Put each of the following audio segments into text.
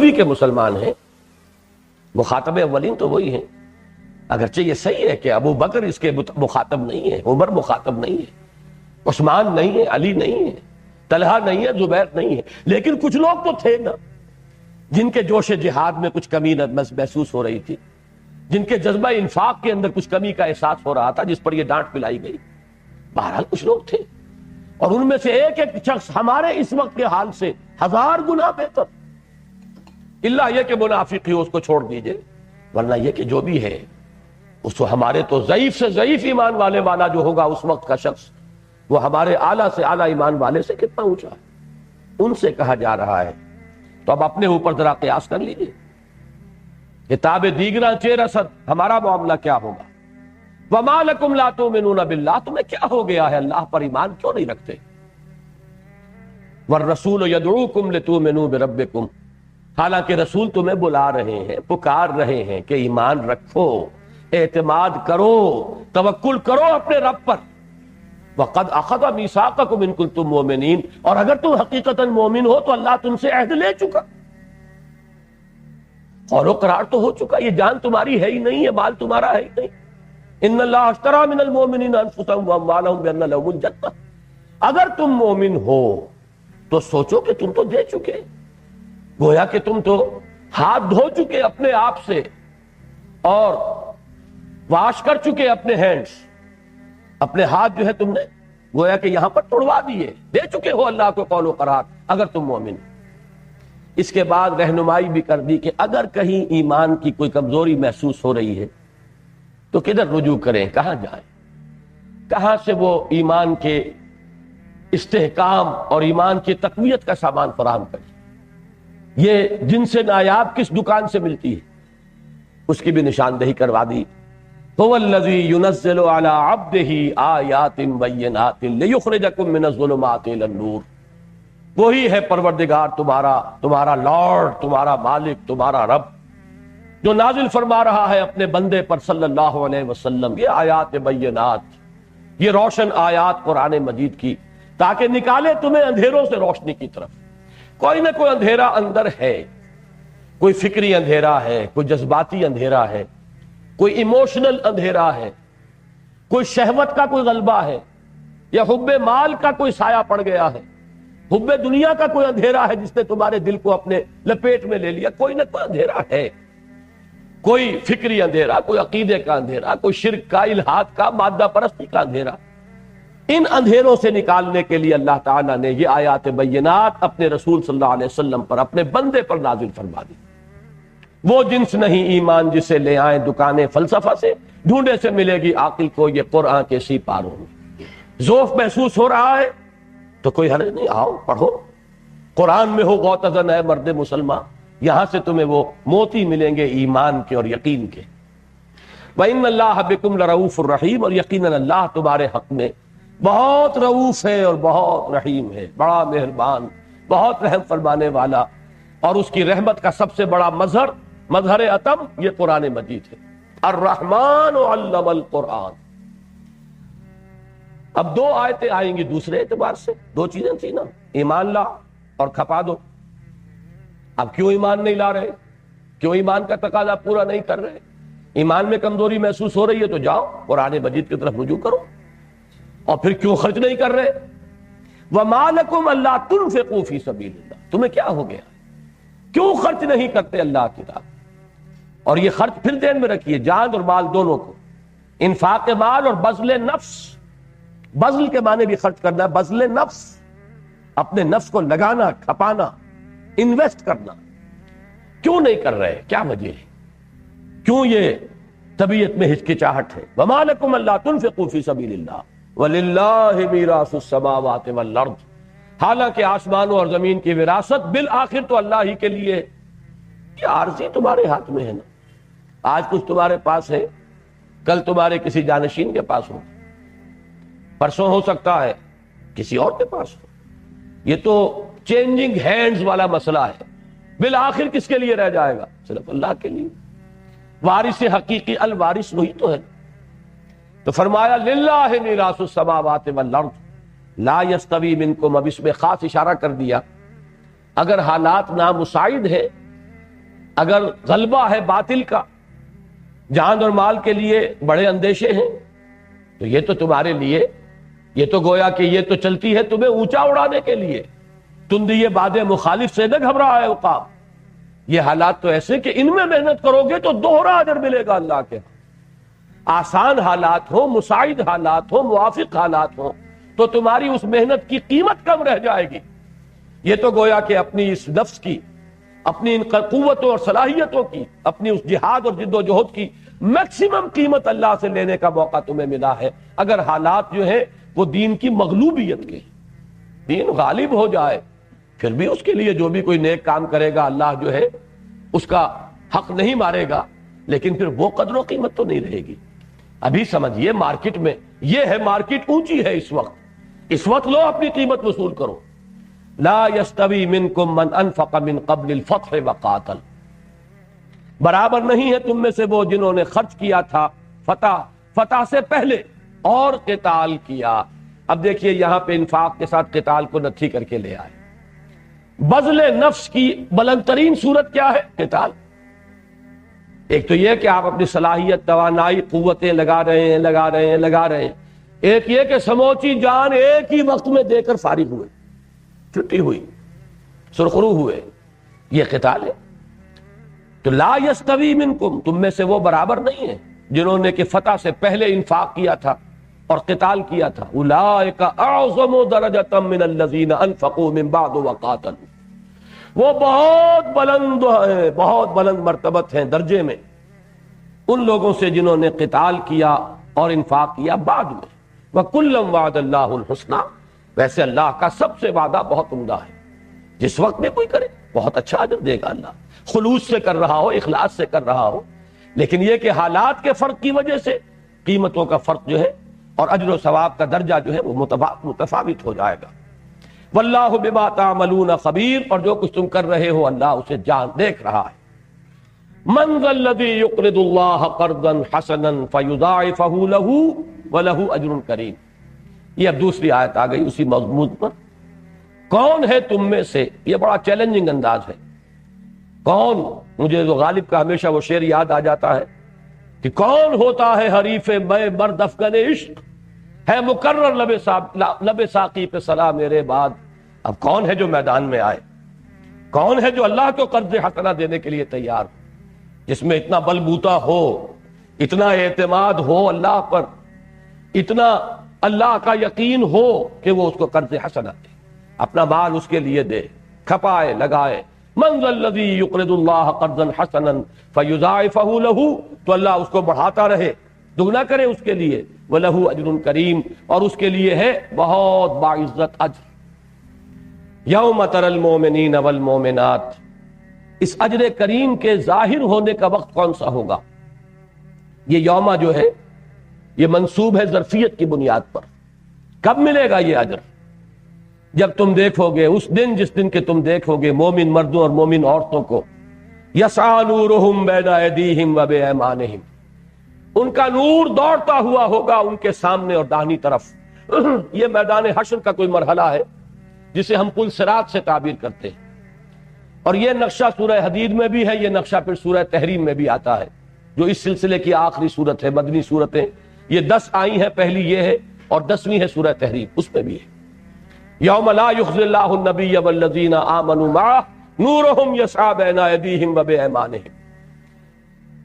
وہی کے مسلمان ہیں، مخاطب اولین تو وہی ہیں۔ اگرچہ یہ صحیح ہے کہ ابو بکر اس کے مخاطب نہیں ہے، عمر مخاطب نہیں ہے، عثمان نہیں ہے، علی نہیں ہے، طلحہ نہیں ہے، زبیر نہیں ہے، لیکن کچھ لوگ تو تھے نا جن کے جوش جہاد میں کچھ کمی محسوس ہو رہی تھی، جن کے جذبہ انفاق کے اندر کچھ کمی کا احساس ہو رہا تھا، جس پر یہ ڈانٹ پلائی گئی۔ بہرحال کچھ لوگ تھے، اور ان میں سے ایک ایک شخص ہمارے اس وقت کے حال سے 1000 گنا بہتر، اللہ یہ کہ منافق ہی اس کو چھوڑ دیجئے، ورنہ یہ کہ جو بھی ہے اس کو ہمارے تو ضعیف سے ضعیف ایمان والے والا جو ہوگا اس وقت کا شخص، وہ ہمارے اعلیٰ سے اعلیٰ ایمان والے سے کتنا اونچا ہے، ان سے کہا جا رہا ہے۔ تو اب اپنے اوپر ذرا قیاس کر لیجئے، کتاب دیگراں چہ رسد ہمارا معاملہ کیا ہوگا۔ وَمَا لَكُمْ لَا تُؤْمِنُونَ بِاللَّهِ، تمہیں کیا ہو گیا ہے اللہ پر ایمان کیوں نہیں رکھتے؟ وَالرَّسُولُ يَدْعُوكُمْ لِتُؤْمِنُوا بِرَبِّكُمْ، حالانکہ رسول تمہیں بلا رہے ہیں، پکار رہے ہیں کہ ایمان رکھو، اعتماد کرو، توکل کرو اپنے رب پر۔ وَقَدْ أَخَذَ مِيثَاقَكُمْ إِن كُنتُم مُؤْمِنِينَ، اور اگر تم حقیقتاً مومن ہو تو اللہ تم سے عہد لے چکا، اور اقرار تو ہو چکا، یہ جان تمہاری ہے ہی نہیں، یہ مال تمہارا ہے ہی نہیں۔ ان اللہ اشترى من المؤمنین انفسهم واموالهم بان لهم الجنہ، اگر تم مومن ہو تو سوچو کہ تم تو دے چکے، گویا کہ تم تو ہاتھ دھو چکے اپنے آپ سے اور واش کر چکے اپنے ہینڈز، اپنے ہاتھ جو ہے تم نے گویا کہ یہاں پر توڑوا دیے، دے چکے ہو اللہ کو قول و قرار اگر تم مومن ہو۔ اس کے بعد رہنمائی بھی کر دی کہ اگر کہیں ایمان کی کوئی کمزوری محسوس ہو رہی ہے تو کدھر رجوع کریں، کہاں جائیں، کہاں سے وہ ایمان کے استحکام اور ایمان کی تقویت کا سامان فراہم کریں، یہ جن سے نایاب کس دکان سے ملتی ہے اس کی بھی نشاندہی کروا دی۔ هو الذی ينزل على عبده آیات بینات لیخرجکم من الظلمات الی النور، وہی ہے پروردگار تمہارا لارڈ، تمہارا مالک، تمہارا رب، جو نازل فرما رہا ہے اپنے بندے پر صلی اللہ علیہ وسلم یہ آیات بینات، یہ روشن آیات قرآن مجید کی، تاکہ نکالے تمہیں اندھیروں سے روشنی کی طرف۔ کوئی نہ کوئی اندھیرا اندر ہے، کوئی فکری اندھیرا ہے، کوئی جذباتی اندھیرا ہے، کوئی ایموشنل اندھیرا ہے، کوئی شہوت کا کوئی غلبہ ہے، یا حب مال کا کوئی سایہ پڑ گیا ہے، حب دنیا کا کوئی اندھیرا ہے جس نے تمہارے دل کو اپنے لپیٹ میں لے لیا۔ کوئی نہ کوئی اندھیرا ہے، کوئی فکری اندھیرا، کوئی عقیدے کا اندھیرا، کوئی شرک کا، الہاد کا، مادہ پرستی کا اندھیرا۔ ان اندھیروں سے نکالنے کے لیے اللہ تعالیٰ نے یہ آیات بینات اپنے رسول صلی اللہ علیہ وسلم پر، اپنے بندے پر نازل فرما دی۔ وہ جنس نہیں ایمان جسے لے آئیں دکانیں فلسفہ سے، ڈھونڈے سے ملے گی عاقل کو یہ قرآن کے سی پاروں میں۔ ذوف محسوس ہو رہا ہے تو کوئی حرج نہیں، آؤ پڑھو، قرآن میں ہو غوطہ ہے مرد مسلمان، یہاں سے تمہیں وہ موتی ملیں گے ایمان کے اور یقین کے۔ وَإِنَّ اللَّهَ بِكُمْ لَرَؤُوفٌ الرَّحِيمٌ، اور یقیناً اللہ تمہارے حق میں بہت رؤوف ہے اور بہت رحیم ہے، بڑا مہربان، بہت رحم فرمانے والا، اور اس کی رحمت کا سب سے بڑا مظہر عتم یہ قرآن مجید ہے۔ الرحمن علم القرآن۔ اب دو آیتیں آئیں گی دوسرے اعتبار سے، دو چیزیں تھی نا، ایمان لا اور کھپا دو۔ اب کیوں ایمان نہیں لا رہے، کیوں ایمان کا تقاضا پورا نہیں کر رہے؟ ایمان میں کمزوری محسوس ہو رہی ہے تو جاؤ قرآن مجید کی طرف رجوع کرو۔ اور پھر کیوں خرچ نہیں کر رہے؟ وَمَا لَكُمْ أَلَّا تُنْفِقُوا فِي سَبِيلِ اللَّهِ، تمہیں کیا ہو گیا، کیوں خرچ نہیں کرتے اللہ کی راہ؟ اور یہ خرچ پھر ذہن میں رکھیے، جان اور مال دونوں کو، انفاق مال اور بذل نفس۔ بذل کے معنی بھی خرچ کرنا ہے، بذل نفس، اپنے نفس کو لگانا، کھپانا، انویسٹ کرنا۔ کیوں نہیں کر رہے، کیا وجہ ہے، کیوں یہ طبیعت میں ہچکچاہٹ ہے؟ وَمَا لَكُمْ أَلَّا تُنْفِقُوا فِي سَبِيلِ اللَّهِ وَلِلَّهِ مِيرَاثُ السَّمَاوَاتِ وَالْأَرْضِ، حالانکہ آسمانوں اور زمین کی وراثت بالآخر تو اللہ ہی کے لیے۔ یہ عارضی تمہارے ہاتھ میں ہے نا، آج کچھ تمہارے پاس ہے، کل تمہارے کسی جانشین کے پاس ہو، پرسوں ہو سکتا ہے کسی اور کے پاس ہو۔ یہ تو چینجنگ ہینڈز والا مسئلہ ہے، بالآخر کس کے لیے رہ جائے گا؟ صرف اللہ کے لیے۔ وارث حقیقی الوارث وہی تو ہے۔ تو فرمایا للہ میراث السماوات والارض لا یستوی منکم، اب اس میں خاص اشارہ کر دیا، اگر حالات نامساعد ہے اگر غلبہ ہے باطل کا، جان اور مال کے لیے بڑے اندیشے ہیں، تو یہ تو تمہارے لیے، یہ تو گویا کہ یہ تو چلتی ہے تمہیں اونچا اڑانے کے لیے. تندی باد مخالف سے نہ گھبرا ہے عقاب. یہ حالات تو ایسے کہ ان میں محنت کرو گے تو دوہرا اجر ملے گا اللہ کے. آسان حالات ہو، مساعد حالات ہو، موافق حالات ہو، تو تمہاری اس محنت کی قیمت کم رہ جائے گی. یہ تو گویا کہ اپنی اس نفس کی، اپنی ان قوتوں اور صلاحیتوں کی، اپنی اس جہاد اور جد و جہد کی میکسیمم قیمت اللہ سے لینے کا موقع تمہیں ملا ہے. اگر حالات جو ہیں وہ دین کی مغلوبیت کے، دین غالب ہو جائے، پھر بھی اس کے لیے جو بھی کوئی نیک کام کرے گا اللہ جو ہے اس کا حق نہیں مارے گا، لیکن پھر وہ قدر و قیمت تو نہیں رہے گی. ابھی سمجھیے مارکیٹ میں یہ ہے، مارکیٹ اونچی ہے اس وقت لو اپنی قیمت وصول کرو. لا یستوی منکم من انفق من قبل الفتح وقاتل، برابر نہیں ہے تم میں سے وہ جنہوں نے خرچ کیا تھا فتح سے پہلے اور قتال کیا. اب دیکھیے یہاں پہ انفاق کے ساتھ قتال کو نتھی کر کے لے آئے. بذل نفس کی بلند ترین صورت کیا ہے؟ قتال. ایک تو یہ کہ آپ اپنی صلاحیت، توانائی، قوتیں لگا رہے ہیں. ایک یہ کہ سموچی جان ایک ہی وقت میں دے کر فارغ ہوئے، چھٹی ہوئی، سرخرو ہوئے. یہ قتال ہے. تو لا یستوی منکم، تم میں سے وہ برابر نہیں ہے جنہوں نے کہ فتح سے پہلے انفاق کیا تھا اور قتال کیا تھا. اولئک اعظم درجۃ من الذین انفقوا من بعد وقاتلوا، وہ بہت بلند ہیں، بہت بلند مرتبت ہیں درجے میں ان لوگوں سے جنہوں نے قتال کیا اور انفاق کیا بعد میں. وَكُلًّا وَعَدَ اللَّهُ الْحُسْنَى، ویسے اللہ کا سب سے وعدہ بہت عمدہ ہے. جس وقت میں کوئی کرے بہت اچھا اجر دے گا اللہ، خلوص سے کر رہا ہو، اخلاص سے کر رہا ہو. لیکن یہ کہ حالات کے فرق کی وجہ سے قیمتوں کا فرق جو ہے اور اجر و ثواب کا درجہ جو ہے وہ متفاوت ہو جائے گا. واللہ بما تعملون خبیر، اور جو کچھ تم کر رہے ہو اللہ اسے دیکھ رہا ہے. من ذا الذی یقرض اللہ قرضا حسنا فیضاعفہ لہ ولہ اجر کریم. یہ اب دوسری آیت آ گئی اسی مضمون پر. کون ہے تم میں سے، یہ بڑا چیلنجنگ انداز ہے، کون، مجھے تو غالب کا ہمیشہ وہ شعر یاد آ جاتا ہے کہ کون ہوتا ہے حریف میں مرد افغن عشق، ہے مقرر لب ساقی پہ سلام میرے بعد. اب کون ہے جو میدان میں آئے، کون ہے جو اللہ کو قرض حسنہ دینے کے لیے تیار ہو، جس میں اتنا بلبوتا ہو، اتنا اعتماد ہو اللہ پر، اتنا اللہ کا یقین ہو کہ وہ اس کو قرض حسنہ دے، اپنا مال اس کے لیے دے، کھپائے لگائے. من ذا الذی یقرض اللہ قرضا حسنا فیضاعفہ لہ، تو اللہ اس کو بڑھاتا رہے، دگنا کرے اس کے لیے. وَلَهُ أَجْرٌ کریم، اور اس کے لیے ہے بہت باعزت اجر. یوم تری المؤمنین والمؤمنات، اس اجر کریم کے ظاہر ہونے کا وقت کون سا ہوگا؟ یہ یوم جو ہے یہ منسوب ہے ظرفیت کی بنیاد پر. کب ملے گا یہ اجر؟ جب تم دیکھو گے اس دن، جس دن کے تم دیکھو گے مومن مردوں اور مومن عورتوں کو یسعی نورہم بین ایدیہم و بایمانہم، ان کا نور دوڑتا ہوا ہوگا ان کے سامنے اور داہنی طرف. یہ میدان حشر کا کوئی مرحلہ ہے جسے ہم پل صراط سے تعبیر کرتے ہیں، اور یہ نقشہ سورہ حدید میں بھی ہے، یہ نقشہ پھر سورہ تحریم میں بھی آتا ہے جو اس سلسلے کی آخری سورت ہے. مدنی سورتیں یہ 10 آئی ہیں، پہلی یہ ہے اور 10ویں ہے سورہ تحریم، اس میں بھی ہے. یوم لا یخزی اللہ النبی والذین آمنوا معہ نورہم یسعی بین ایدیہم و بایمانہم.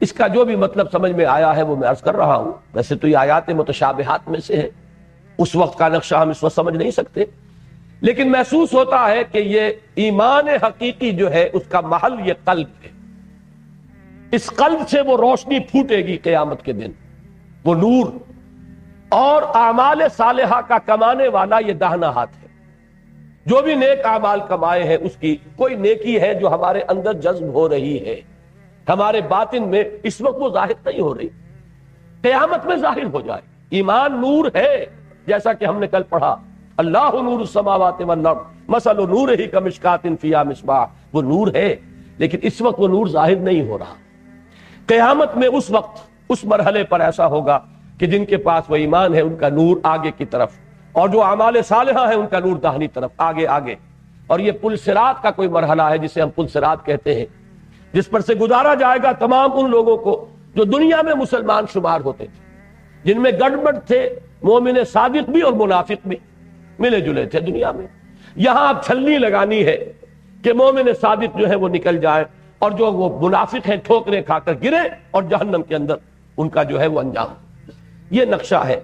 اس کا جو بھی مطلب سمجھ میں آیا ہے وہ میں عرض کر رہا ہوں. ویسے تو یہ آیات متشابہات میں سے ہے، اس وقت کا نقشہ ہم اس وقت سمجھ نہیں سکتے، لیکن محسوس ہوتا ہے کہ یہ ایمان حقیقی جو ہے اس کا محل یہ قلب ہے. اس قلب سے وہ روشنی پھوٹے گی قیامت کے دن، وہ نور. اور اعمال صالحہ کا کمانے والا یہ داہنا ہاتھ ہے. جو بھی نیک اعمال کمائے ہیں اس کی کوئی نیکی ہے جو ہمارے اندر جذب ہو رہی ہے، ہمارے باطن میں اس وقت وہ ظاہر نہیں ہو رہی، قیامت میں ظاہر ہو جائے. ایمان نور ہے، جیسا کہ ہم نے کل پڑھا اللہ نور السماوات والارض مثل نورہ کمشکاۃ فیہا مصباح. وہ نور ہے لیکن اس وقت وہ نور ظاہر نہیں ہو رہا. قیامت میں اس وقت اس مرحلے پر ایسا ہوگا کہ جن کے پاس وہ ایمان ہے ان کا نور آگے کی طرف، اور جو اعمال صالحہ ہیں ان کا نور داہنی طرف، آگے آگے. اور یہ پل صراط کا کوئی مرحلہ ہے جسے ہم پل صراط کہتے ہیں. جس پر سے گزارا جائے گا تمام ان لوگوں کو جو دنیا میں مسلمان شمار ہوتے تھے، جن میں گڑبڑ تھے، مومن صادق بھی اور منافق بھی ملے جلے تھے دنیا میں۔ یہاں اب چھلنی لگانی ہے کہ مومن صادق جو ہے وہ نکل جائے، اور جو وہ منافق ہیں ٹھوکریں کھا کر گرے اور جہنم کے اندر ان کا جو ہے وہ انجام۔ یہ نقشہ ہے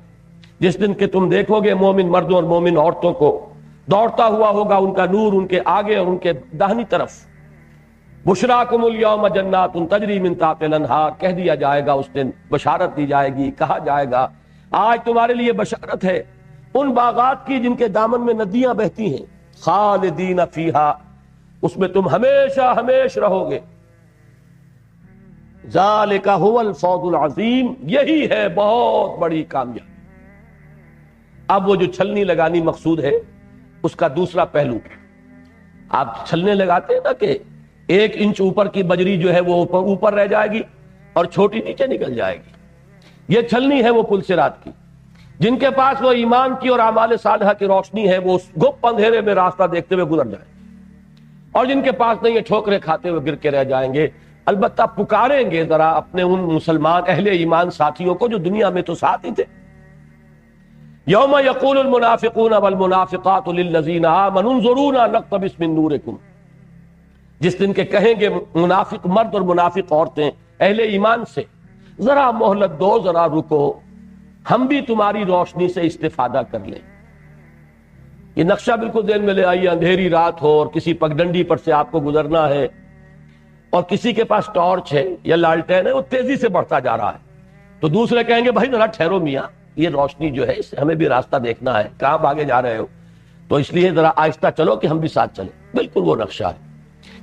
جس دن کہ تم دیکھو گے مومن مردوں اور مومن عورتوں کو دوڑتا ہوا ہوگا ان کا نور ان کے آگے اور ان کے داہنی طرف۔ بشراکم الیوم جنات تجری من تحتہا الانہار، کہہ دیا جائے گا اس دن، بشارت دی جائے گی، کہا جائے گا آج تمہارے لیے بشارت ہے ان باغات کی جن کے دامن میں ندیاں بہتی ہیں، خالدین فیہا، اس میں تم ہمیشہ ہمیشہ رہو گے۔ ذالک ھو الفوز العظیم، یہی ہے بہت بڑی کامیابی۔ اب وہ جو چھلنی لگانی مقصود ہے اس کا دوسرا پہلو، آپ چھلنے لگاتے ہیں نا کہ 1 انچ اوپر کی بجری جو ہے وہ اوپر رہ جائے گی اور چھوٹی نیچے نکل جائے گی۔ یہ چھلنی ہے وہ پل صراط کی۔ جن کے پاس وہ ایمان کی اور اعمال صالحہ کی روشنی ہے وہ گپ اندھیرے میں راستہ دیکھتے ہوئے گزر جائیں، اور جن کے پاس نہیں، یہ ٹھوکریں کھاتے ہوئے گر کے رہ جائیں گے۔ البتہ پکاریں گے ذرا اپنے ان مسلمان اہل ایمان ساتھیوں کو جو دنیا میں تو ساتھ ہی تھے۔ یوم یقول المنافقون والمنافقات للذین آمنوا انظرونا نقتبس من نورکم، جس دن کے کہیں گے منافق مرد اور منافق عورتیں اہل ایمان سے، ذرا مہلت دو، ذرا رکو، ہم بھی تمہاری روشنی سے استفادہ کر لیں۔ یہ نقشہ بالکل ذہن میں لے آئیے، اندھیری رات ہو اور کسی پگڈنڈی پر سے آپ کو گزرنا ہے اور کسی کے پاس ٹارچ ہے یا لالٹین ہے، وہ تیزی سے بڑھتا جا رہا ہے، تو دوسرے کہیں گے بھائی ذرا ٹھہرو میاں، یہ روشنی جو ہے اس سے ہمیں بھی راستہ دیکھنا ہے، کہاں بھاگے جا رہے ہو، تو اس لیے ذرا آہستہ چلو کہ ہم بھی ساتھ چلیں۔ بالکل وہ نقشہ ہے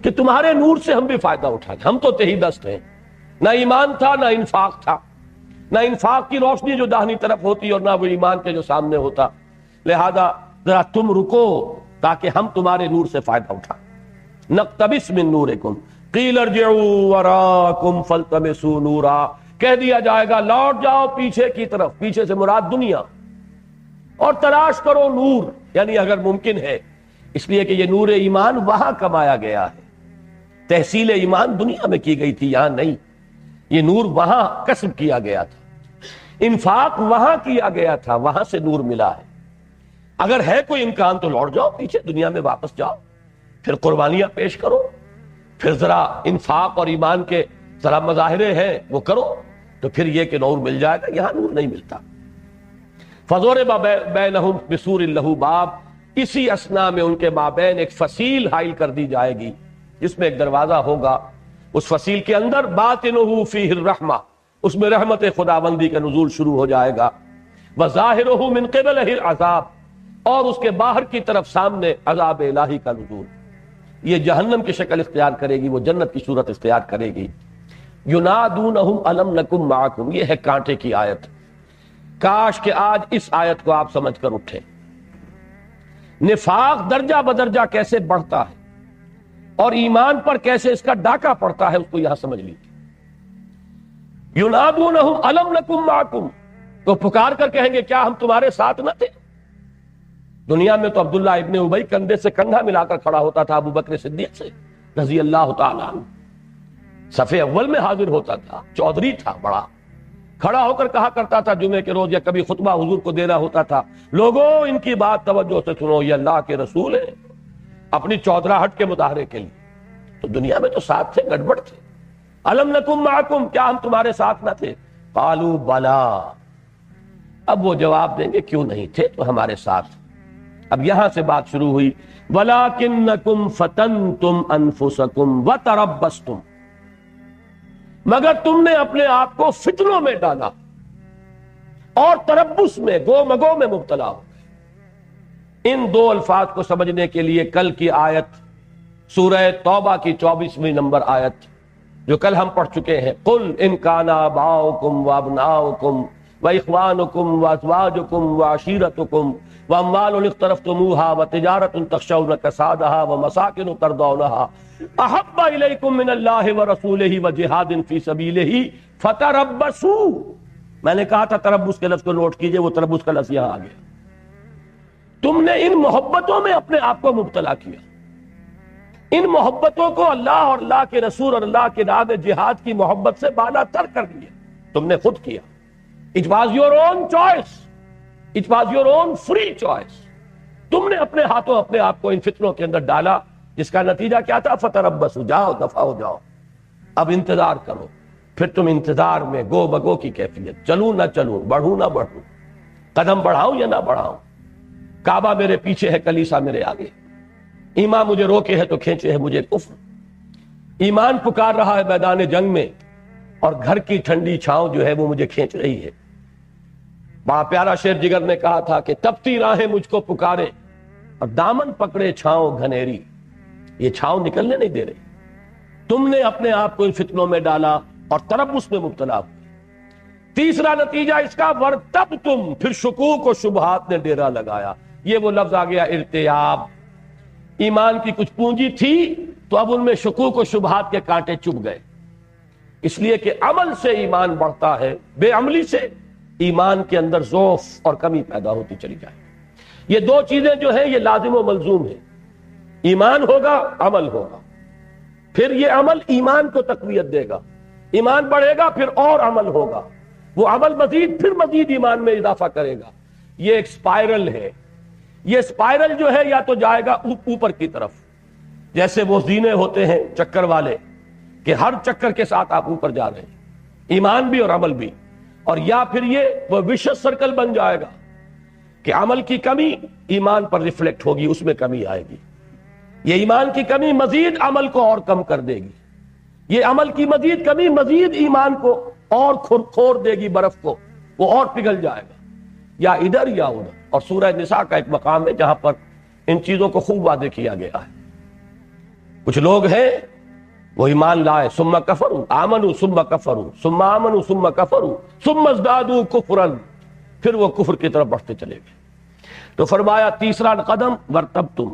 کہ تمہارے نور سے ہم بھی فائدہ اٹھائیں، ہم تو تہی دست ہیں، نہ ایمان تھا نہ انفاق تھا، نہ انفاق کی روشنی جو داہنی طرف ہوتی اور نہ وہ ایمان کے جو سامنے ہوتا، لہذا ذرا تم رکو تاکہ ہم تمہارے نور سے فائدہ اٹھائیں۔ نقتبس من نورکم قیل ارجعوا وراءکم فالتمسوا نورا، کہہ دیا جائے گا لوٹ جاؤ پیچھے کی طرف، پیچھے سے مراد دنیا، اور تلاش کرو نور، یعنی اگر ممکن ہے، اس لیے کہ یہ نور ایمان وہاں کمایا گیا ہے، تحصیل ایمان دنیا میں کی گئی تھی، یہاں نہیں، یہ نور وہاں کسب کیا گیا تھا، انفاق وہاں کیا گیا تھا، وہاں سے نور ملا ہے۔ اگر ہے کوئی امکان تو لوٹ جاؤ پیچھے، دنیا میں واپس جاؤ، پھر قربانیاں پیش کرو، پھر ذرا انفاق اور ایمان کے ذرا مظاہرے ہیں وہ کرو، تو پھر یہ کہ نور مل جائے گا، یہاں نور نہیں ملتا۔ فضرب بینہم بسور لہ باب، اسی اسنا میں ان کے مابین ایک فصیل حائل کر دی جائے گی جس میں ایک دروازہ ہوگا، اس فصیل کے اندر باطنہ فیہ الرحمہ، اس میں رحمت خداوندی کا نزول شروع ہو جائے گا، وظاہرہ من قبلہ العذاب، اور اس کے باہر کی طرف سامنے عذاب الہی کا نزول۔ یہ جہنم کی شکل اختیار کرے گی، وہ جنت کی صورت اختیار کرے گی۔ ینادونہم الم نکم معکم، یہ ہے کانٹے کی آیت۔ کاش کہ آج اس آیت کو آپ سمجھ کر اٹھیں، نفاق درجہ بدرجہ کیسے بڑھتا ہے اور ایمان پر کیسے اس کا ڈاکہ پڑتا ہے، اس کو یہاں سمجھ لیجیے۔ ینادونہم الم نکم معکم، تو پکار کر کہیں گے کیا ہم تمہارے ساتھ نہ تھے؟ دنیا میں تو عبداللہ ابن ابی کندھے سے کندھا ملا کر کھڑا ہوتا تھا ابو بکر صدیق سے رضی اللہ تعالیٰ عنہ، صف اول میں حاضر ہوتا تھا، چودھری تھا بڑا، کھڑا ہو کر کہا کرتا تھا جمعے کے روز یا کبھی خطبہ حضور کو دینا ہوتا تھا، لوگوں ان کی بات توجہ سے سنو، یہ اللہ کے رسول ہیں، اپنی چودراہٹ کے مظاہرے کے لیے۔ تو دنیا میں تو ساتھ تھے، گڑبڑ تھے۔ الم نکم معکم، کیا ہم تمہارے ساتھ نہ تھے؟ قالوا بلا، اب وہ جواب دیں گے کیوں نہیں تھے تو ہمارے ساتھ۔ اب یہاں سے بات شروع ہوئی، وَلَٰكِنَّكُمْ فَتَنْتُمْ أَنفُسَكُمْ وَتَرَبَّصْتُمْ، مگر تم نے اپنے آپ کو فتنوں میں ڈالا اور تربص میں، گو مگو میں مبتلا ہو گئے۔ ان دو الفاظ کو سمجھنے کے لیے کل کی آیت سورہ توبہ کی 24ویں نمبر آیت جو کل ہم پڑھ چکے ہیں، قُلْ إِنْ كَانَ آبَاؤُكُمْ وَأَبْنَاؤُكُمْ وَإِخْوَانُكُمْ وَأَزْوَاجُكُمْ وَعَشِيرَتُكُمْ وَأَمْوَالٌ اقْتَرَفْتُمُوهَا وَتِجَارَةٌ تَخْشَوْنَ كَسَادَهَا وَمَسَاكِنُ تَرْضَوْنَهَا أَحَبَّ إِلَيْكُم مِّنَ اللَّهِ وَرَسُولِهِ وَجِهَادٍ فِي سَبِيلِهِ فَتَرَبَّصُوا، میں نے کہا تھا تربص کے لفظ کو نوٹ کیجئے، وہ تربص کا لفظ یہاں آ گیا۔ تم نے ان محبتوں میں اپنے آپ کو مبتلا کیا، ان محبتوں کو اللہ اور اللہ کے رسول اور اللہ کے راہ میں جہاد کی محبت سے بالا تر کر دیا، تم نے خود کیا. It was your own choice. It was your own free choice. تم نے اپنے ہاتھوں اپنے آپ کو ان فتنوں کے اندر ڈالا، جس کا نتیجہ کیا تھا؟ فتربصوا، جاؤ دفع ہو جاؤ، اب انتظار کرو. پھر تم انتظار میں گو بگو کی کیفیت، چلوں نہ چلوں، بڑھوں نہ بڑھوں، قدم بڑھاؤں یا نہ بڑھاؤں، کعبہ میرے پیچھے ہے، کلیسا میرے آگے، ایمان مجھے روکے ہے تو کھینچے ہے مجھے کفر. ایمان پکار رہا ہے میدان جنگ میں، اور گھر کی ٹھنڈی چھاؤں جو ہے وہ مجھے کھینچ رہی ہے. بڑا پیارا شعر جگر نے کہا تھا کہ تپتی راہیں مجھ کو پکارے اور دامن پکڑے چھاؤں گھنیری. یہ چھاؤں نکلنے نہیں دے رہی. تم نے اپنے آپ کو ان فتنوں میں ڈالا اور تربص میں مبتلا ہوئے. تیسرا نتیجہ اس کا ورتب تم، پھر شکوک و شبہات نے ڈیرا لگایا. یہ وہ لفظ آ گیا ارتیاب. ایمان کی کچھ پونجی تھی تو اب ان میں شکوک و شبہات کے کانٹے چبھ گئے. اس لیے کہ عمل سے ایمان بڑھتا ہے، بے عملی سے ایمان کے اندر ضعف اور کمی پیدا ہوتی چلی جائے. یہ دو چیزیں جو ہیں یہ لازم و ملزوم ہیں. ایمان ہوگا، عمل ہوگا، پھر یہ عمل ایمان کو تقویت دے گا. ایمان بڑھے گا پھر اور عمل ہوگا، وہ عمل مزید پھر مزید ایمان میں اضافہ کرے گا. یہ ایک سپائرل ہے. یہ سپائرل جو ہے یا تو جائے گا اوپر کی طرف، جیسے وہ زینے ہوتے ہیں چکر والے کہ ہر چکر کے ساتھ آپ اوپر جا رہے ہیں، ایمان بھی اور عمل بھی. اور یا پھر یہ وہ وشس سرکل بن جائے گا کہ عمل کی کمی ایمان پر ریفلیکٹ ہوگی، اس میں کمی آئے گی. یہ ایمان کی کمی مزید عمل کو اور کم کر دے گی. یہ عمل کی مزید کمی مزید ایمان کو اور کھور دے گی، برف کو وہ اور پگھل جائے گا، یا ادھر یا ادھر. اور سورہ نساء کا ایک مقام ہے جہاں پر ان چیزوں کو خوب واضح کیا گیا ہے. کچھ لوگ ہیں وہ ایمان لائے ثم کفروا، آمنوا ثم کفروا ثم آمنوا ثم کفروا ثم ازدادوا کفرا، پھر وہ کفر کی طرف بڑھتے چلے گئے. تو فرمایا تیسرا قدم ورتبتم،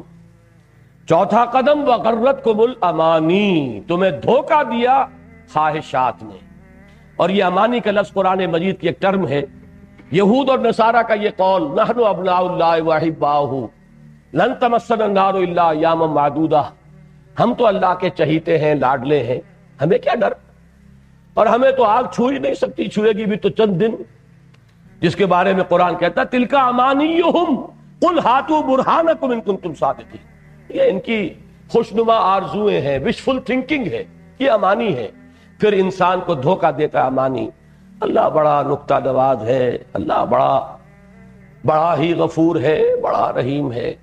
چوتھا قدم وغرتکم الامانی، تمہیں دھوکہ دیا خواہشات نے. اور یہ امانی کا لفظ قرآن مجید کی ایک ٹرم ہے. یہود اور نصارہ کا یہ قول نحن ابناء اللہ واحباؤہ لن تمسنا النار الا ایاما معدودہ، ہم تو اللہ کے چہیتے ہیں، لاڈلے ہیں، ہمیں کیا ڈر، اور ہمیں تو آگ چھو ہی نہیں سکتی، چھوئے گی بھی تو چند دن. جس کے بارے میں قرآن کہتا ہے تلک امانیہم قل ہاتوا برہانکم ان کنتم صادقین. یہ ان کی خوشنما آرزویں ہیں، وشفل تھنکنگ ہے، یہ امانی ہے. پھر انسان کو دھوکہ دیتا ہے امانی. اللہ بڑا نکتہ نواز ہے، اللہ بڑا ہی غفور ہے، بڑا رحیم ہے،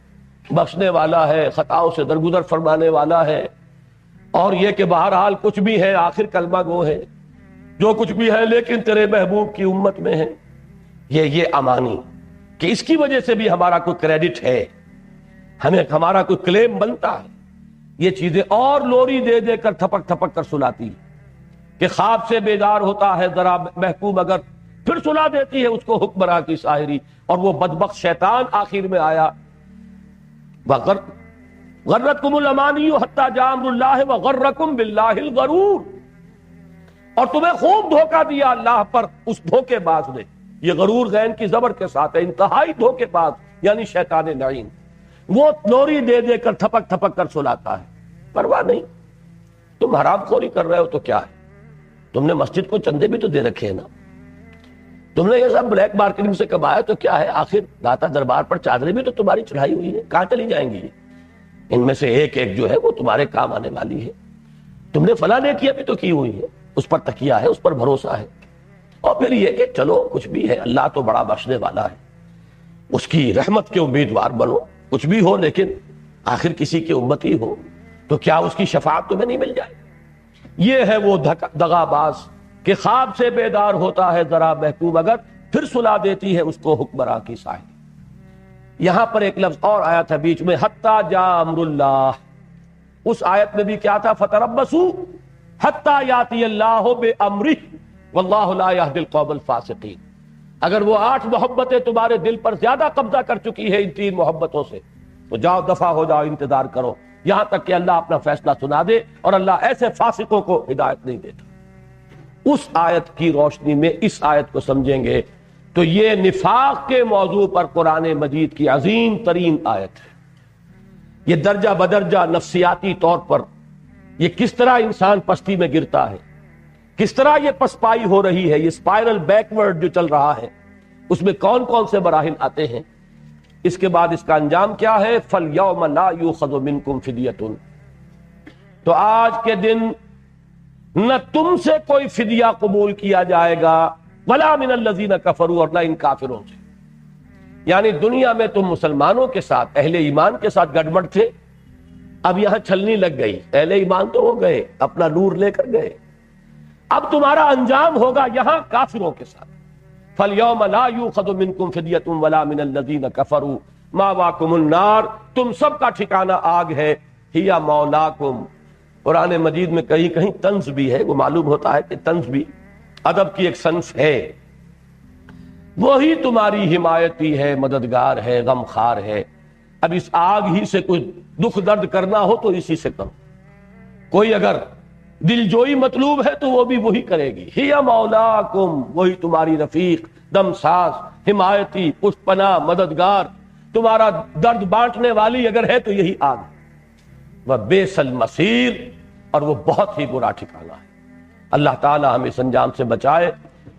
بخشنے والا ہے، خطاؤں سے درگزر فرمانے والا ہے. اور یہ کہ بہرحال کچھ بھی ہے آخر کلمہ گو ہے، جو کچھ بھی ہے لیکن تیرے محبوب کی امت میں ہے. یہ امانی کہ اس کی وجہ سے بھی ہمارا کوئی کریڈٹ ہے، ہمیں ہمارا کوئی کلیم بنتا ہے. یہ چیزیں اور لوری دے دے کر تھپک تھپک کر سلاتی ہے کہ خواب سے بیدار ہوتا ہے ذرا محکوم، اگر پھر سلا دیتی ہے اس کو حکمراں کی ساحری. اور وہ بدبخت شیطان آخر میں آیا غرتکم الامانی حتی جاء امر اللہ وغرکم باللہ الغرور، اور تمہیں خوب دھوکہ دیا اللہ پر اس دھوکے باز نے. یہ غرور غین کی زبر کے ساتھ ہے، انتہائی دھوکے باز یعنی شیطان لعین. وہ لوری دے دے کر تھپک تھپک کر سلاتا ہے. پرواہ نہیں، تم حرام خوری کر رہے ہو تو کیا ہے، تم نے مسجد کو چندے بھی تو دے رکھے ہیں نا، تم نے یہ سب بلیک مارکیٹنگ سے کمایا تو کیا ہے، آخر داتا دربار پر چادریں بھی تو تمہاری چڑھائی ہوئی ہیں، کہاں چلی جائیں گی؟ ان میں سے ایک ایک جو ہے وہ تمہارے کام آنے والی ہے. تم نے فلاں نے کیا بھی تو کی ہوئی ہے، اس پر تکیہ ہے، اس پر بھروسہ ہے. اور پھر یہ کہ چلو کچھ بھی ہے، اللہ تو بڑا بخشنے والا ہے، اس کی رحمت کے امیدوار بنو. کچھ بھی ہو لیکن آخر کسی کی امتی ہو تو کیا اس کی شفاعت تمہیں نہیں مل جائے؟ یہ ہے وہ دغا باز کہ خواب سے بیدار ہوتا ہے ذرا محکوم، اگر پھر سلا دیتی ہے اس کو حکمراں کی ساحل. یہاں پر ایک لفظ اور آیا تھا بیچ میں حتی جاء امر اللہ. اس آیت میں بھی کیا تھا؟ فتربصوا حتی یاتی اللہ بامرہ واللہ لا یہدی القوم الفاسقین. اگر وہ 8 محبتیں تمہارے دل پر زیادہ قبضہ کر چکی ہے ان 3 محبتوں سے تو جاؤ دفع ہو جاؤ، انتظار کرو یہاں تک کہ اللہ اپنا فیصلہ سنا دے. اور اللہ ایسے فاسقوں کو ہدایت نہیں دیتا. اس آیت کی روشنی میں اس آیت کو سمجھیں گے تو یہ نفاق کے موضوع پر قرآن مجید کی عظیم ترین آیت ہے. یہ درجہ بدرجہ نفسیاتی طور پر یہ کس طرح انسان پستی میں گرتا ہے، کس طرح یہ پسپائی ہو رہی ہے، یہ اسپائرل بیکورڈ جو چل رہا ہے، اس میں کون کون سے مراحل آتے ہیں۔ اس کے بعد اس کا انجام کیا ہے؟ فَالْيَوْمَ لَا يُؤْخَذُ مِنْكُمْ فِدْيَةٌ، تو آج کے دن نہ تم سے کوئی فدیہ قبول کیا جائے گا، وَلَا مِنَ الَّذِينَ كَفَرُوا، اور نہ ان کافروں سے۔ یعنی دنیا میں تم مسلمانوں کے ساتھ، اہل ایمان کے ساتھ گڑبڑ تھے، اب یہاں چھلنی لگ گئی، اہل ایمان تو ہو گئے، اپنا نور لے کر گئے، اب تمہارا انجام ہوگا یہاں کافروں کے ساتھ۔ فَالْيَوْمَ لَا يُؤْخَذُ مِنْكُمْ فِدْيَةٌ وَلَا مِنَ الَّذِينَ كَفَرُوا مَأْوَاكُمُ النَّارُ، تم سب کا ٹھکانہ آگ ہے، ہِیَ مَوْلَاكُمْ۔ قرآن مجید میں کہیں کہیں طنز بھی ہے، وہ معلوم ہوتا ہے کہ طنز بھی ادب کی ایک صنف ہے، وہی تمہاری حمایتی ہے، مددگار ہے، غم خار ہے۔ اب اس آگ ہی سے کوئی دکھ درد کرنا ہو تو اسی سے کرو، کوئی اگر دل جوئی مطلوب ہے تو وہ بھی وہی کرے گی۔ ہی مولاکم، وہی تمہاری رفیق، دم ساز، حمایتی، پشت پناہ، مددگار، تمہارا درد بانٹنے والی اگر ہے تو یہی آگ ہے۔ وبئس المصیر، اور وہ بہت ہی برا ٹھکانہ ہے۔ اللہ تعالی ہمیں اس انجام سے بچائے۔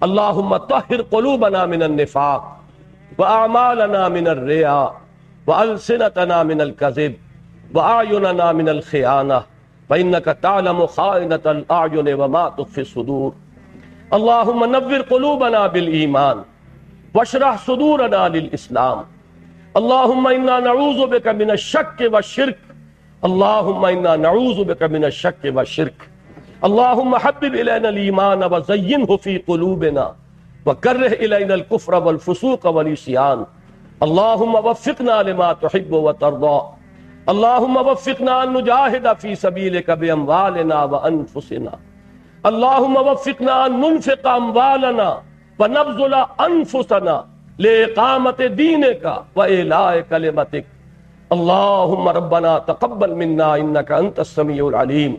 اللہم طہر قلوبنا من النفاق واعمالنا من الرياء والسنتنا من الكذب واعیننا من الخیانہ فإنك تعلم خائنة الأعین وما تخفی الصدور۔ اللہم نور قلوبنا بالایمان واشرح صدورنا للاسلام۔ اللہم انا نعوذ بک من الشک والشرک، اللہم انا نعوذ بک من الشک والشرک۔ اللہم حبب الینا الایمان وزینہ فی قلوبنا وکرہ الینا الکفر والفسوق والعصیان۔ اللہم وفقنا لما تحب وترضى، اللہم وفقنا ان نجاہد فی سبیلک باموالنا وانفسنا، اللہم وفقنا ان ننفق اموالنا ونبذل انفسنا لإقامت دینک وإعلاء کلمتک۔ اللہم ربنا تقبل منا انک انت السمیع العلیم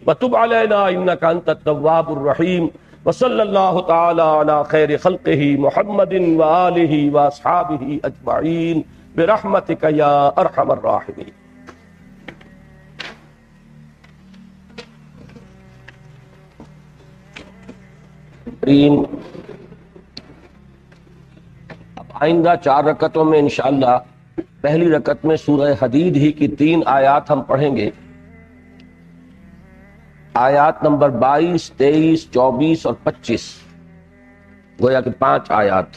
وتب علینا انک انت التواب الرحیم، وصلی اللہ تعالی علی خیر خلقہ محمد وآلہ واصحابہ اجمعین برحمتک یا ارحم الراحمین۔ اب آئندہ 4 رکعتوں میں انشاءاللہ پہلی رکعت میں سورہ حدید ہی کی 3 آیات ہم پڑھیں گے، آیات نمبر 22، 23، 24 اور 25، گویا کہ 5 آیات،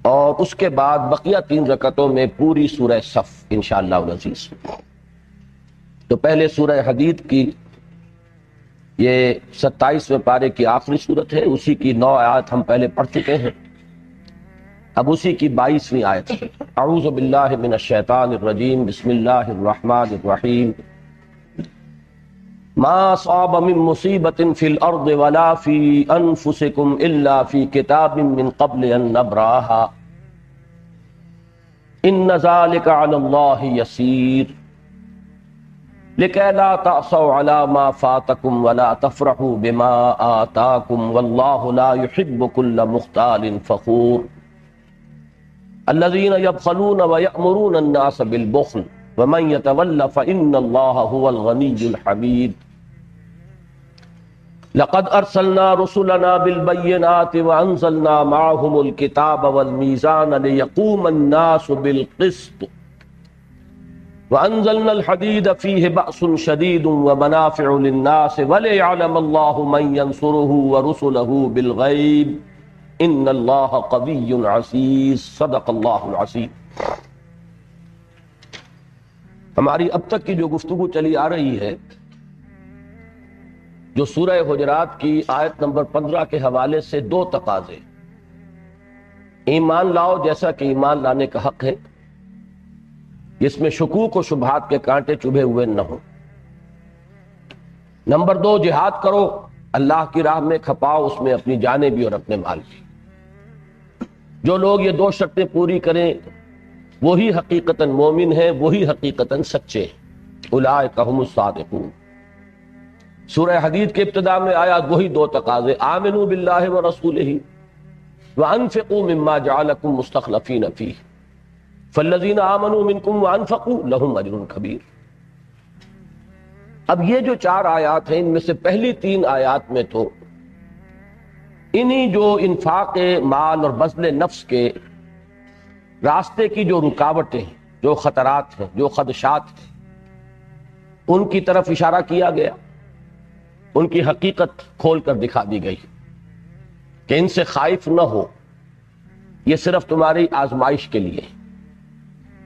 اور اس کے بعد بقیہ 3 رکعتوں میں پوری سورہ صف انشاءاللہ العزیز۔ تو پہلے سورہ حدید کی یہ 27ویں پارے کی آخری صورت ہے، اسی کی 9 آیات ہم پہلے پڑھ چکے ہیں، اب اسی کی 22ویں آیت۔ اعوذ باللہ من الشیطان الرجیم، بسم اللہ الرحمن الرحیم۔ ما اصاب من مصیبت فی الارض ولا فی انفسکم الا فی کتاب من قبل ان نبراها ان ذلک علی اللہ یسیر لکی لا تعصوا علی ما فاتکم ولا تفرحوا بما آتاکم واللہ لا يحب كل مختال فخور الذین یبخلون ویأمرون الناس بالبخل ومن يتول فإن اللہ هو الغنی الحمید لقد ارسلنا رسلنا بالبينات وانزلنا معهم الكتاب والميزان ليقوم الناس بالقسط وانزلنا الحديد فيه بأس شديد ومنافع للناس وليعلم الله من ينصره ورسله بالغيب ان الله قوي عزيز صدق الله العظيم۔ ہماری اب تک کی جو گفتگو چلی آ رہی ہے، جو سورہ حجرات کی آیت نمبر 15 کے حوالے سے 2 تقاضے، ایمان لاؤ جیسا کہ ایمان لانے کا حق ہے، جس میں شکوک و شبہات کے کانٹے چبھے ہوئے نہ ہوں۔ نمبر 2، جہاد کرو، اللہ کی راہ میں کھپاؤ اس میں اپنی جانیں بھی اور اپنے مال بھی۔ جو لوگ یہ 2 شرطیں پوری کریں وہی حقیقتاً مومن ہیں، وہی حقیقتاً سچے ہیں، اولئک ھم الصادقون۔ سورہ حدید کے ابتدا میں آیا وہی 2 تقاضے، آمنوا باللہ ورسولہ وانفقوا مما جعلکم مستخلفین فیہ فالذین آمنوا منکم وانفقوا لہم اجر کبیر۔ اب یہ جو 4 آیات ہیں، ان میں سے پہلی 3 آیات میں تو انہی جو انفاق مال اور بذل نفس کے راستے کی جو رکاوٹیں ہیں، جو خطرات ہیں، جو خدشات ہیں، ان کی طرف اشارہ کیا گیا، ان کی حقیقت کھول کر دکھا دی گئی کہ ان سے خائف نہ ہو، یہ صرف تمہاری آزمائش کے لیے۔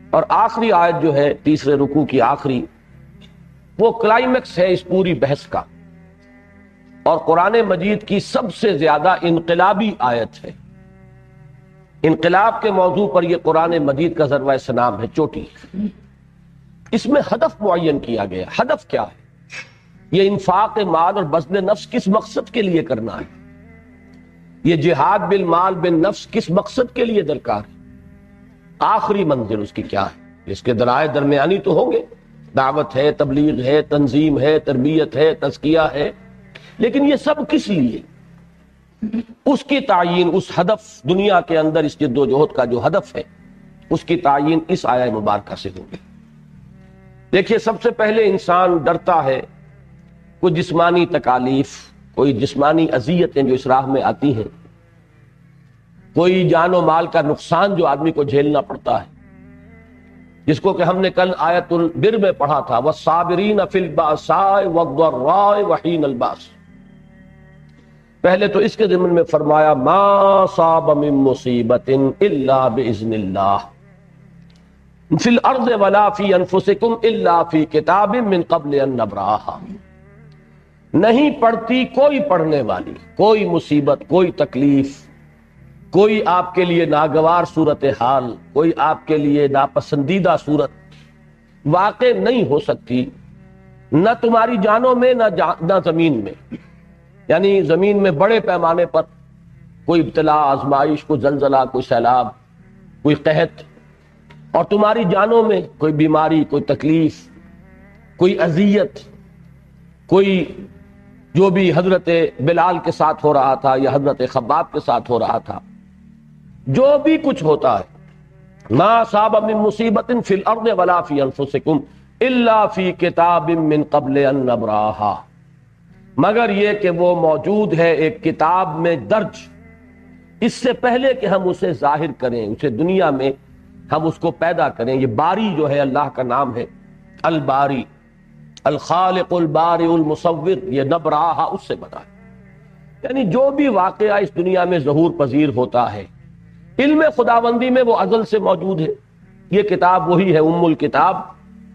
اور آخری آیت جو ہے تیسرے رکوع کی آخری، وہ کلائمیکس ہے اس پوری بحث کا، اور قرآن مجید کی سب سے زیادہ انقلابی آیت ہے۔ انقلاب کے موضوع پر یہ قرآن مجید کا ذروہ سنام ہے، چوٹی۔ اس میں ہدف معین کیا گیا۔ ہدف کیا ہے؟ یہ انفاق مال اور بذل نفس کس مقصد کے لیے کرنا ہے؟ یہ جہاد بالمال بالنفس کس مقصد کے لیے درکار ہے؟ آخری منزل اس کی کیا ہے؟ اس کے ذرائع درمیانی تو ہوں گے، دعوت ہے، تبلیغ ہے، تنظیم ہے، تربیت ہے، تزکیہ ہے، لیکن یہ سب کس لیے؟ اس کی تعیین، اس ہدف، دنیا کے اندر اس جد و جہد کا جو ہدف ہے، اس کی تعیین اس آیہ مبارکہ سے ہوگی۔ دیکھیے، سب سے پہلے انسان ڈرتا ہے کوئی جسمانی تکالیف، کوئی جسمانی اذیتیں جو اس راہ میں آتی ہیں، کوئی جان و مال کا نقصان جو آدمی کو جھیلنا پڑتا ہے، جس کو کہ ہم نے کل آیت البر میں پڑھا تھا، وَالصَّابِرِينَ فِي الْبَأْسَاءِ وَالضَّرَّاءِ وَحِينَ الْبَأْسِ۔ پہلے تو اس کے ضمن میں فرمایا مَا صَابَ مِن مُّصِيبَةٍ إِلَّا بِإِذْنِ اللَّهِ فِي الْأَرْضِ وَلَا فِي أَنفُسِكُمْ إِلَّا فِي كِتَابٍ مِّن قَبْلِ أَن نَّبْرَأَهَا۔ نہیں پڑتی کوئی پڑھنے والی، کوئی مصیبت، کوئی تکلیف، کوئی آپ کے لیے ناگوار صورتحال، کوئی آپ کے لیے ناپسندیدہ صورت واقع نہیں ہو سکتی، نہ تمہاری جانوں میں نہ زمین میں۔ یعنی زمین میں بڑے پیمانے پر کوئی ابتلا، آزمائش، کوئی زلزلہ، کوئی سیلاب، کوئی قحط، اور تمہاری جانوں میں کوئی بیماری، کوئی تکلیف، کوئی اذیت، کوئی جو بھی حضرت بلال کے ساتھ ہو رہا تھا یا حضرت خباب کے ساتھ ہو رہا تھا، جو بھی کچھ ہوتا ہے، ما صاب من مصیبت فی الارض ولا فی انفسکم الا فی کتاب من قبل ان نبراها، مگر یہ کہ وہ موجود ہے ایک کتاب میں درج، اس سے پہلے کہ ہم اسے ظاہر کریں، اسے دنیا میں ہم اس کو پیدا کریں۔ یہ باری جو ہے اللہ کا نام ہے، الباری، الخالق البارئ المصور، یہ نبراہا اس سے بنا ہے۔ یعنی جو بھی واقعہ اس دنیا میں ظہور پذیر ہوتا ہے، علم خداوندی میں وہ ازل سے موجود ہے۔ یہ کتاب وہی ہے ام الکتاب،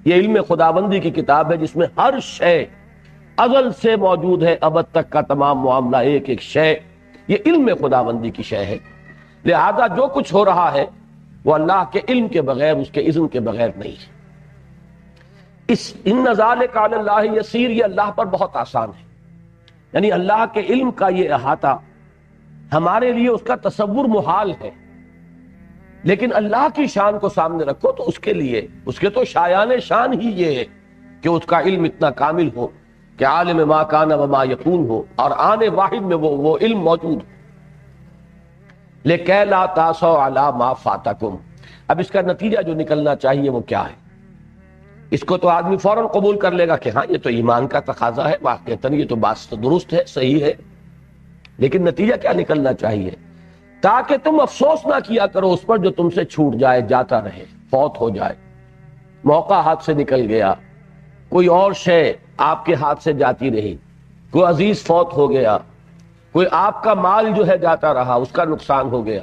یہ علم خداوندی کی کتاب ہے جس میں ہر شے ازل سے موجود ہے، ابد تک کا تمام معاملہ، ایک ایک شے یہ علم خداوندی کی شے ہے۔ لہذا جو کچھ ہو رہا ہے وہ اللہ کے علم کے بغیر، اس کے اذن کے بغیر نہیں ہے۔ ان ذالک علی اللہ یسیر، یہ اللہ پر بہت آسان ہے۔ یعنی اللہ کے علم کا یہ احاطہ ہمارے لیے اس کا تصور محال ہے، لیکن اللہ کی شان کو سامنے رکھو تو اس کے لیے، اس کے تو شایان شان ہی یہ ہے کہ اس کا علم اتنا کامل ہو کہ عالم ما کان و ما یکون ہو، اور آنے واحد میں وہ علم موجود ہو۔ لِکَیْ لَا تَأْسَوْا عَلَىٰ مَا فَاتَکُمْ، اب اس کا نتیجہ جو نکلنا چاہیے وہ کیا ہے؟ اس کو تو آدمی فوراً قبول کر لے گا کہ ہاں یہ تو ایمان کا تقاضا ہے، واقعتاً یہ تو بات درست ہے، صحیح ہے، لیکن نتیجہ کیا نکلنا چاہیے؟ تاکہ تم افسوس نہ کیا کرو اس پر جو تم سے چھوٹ جائے، جاتا رہے، فوت ہو جائے، موقع ہاتھ سے نکل گیا، کوئی اور شے آپ کے ہاتھ سے جاتی رہی، کوئی عزیز فوت ہو گیا، کوئی آپ کا مال جو ہے جاتا رہا، اس کا نقصان ہو گیا۔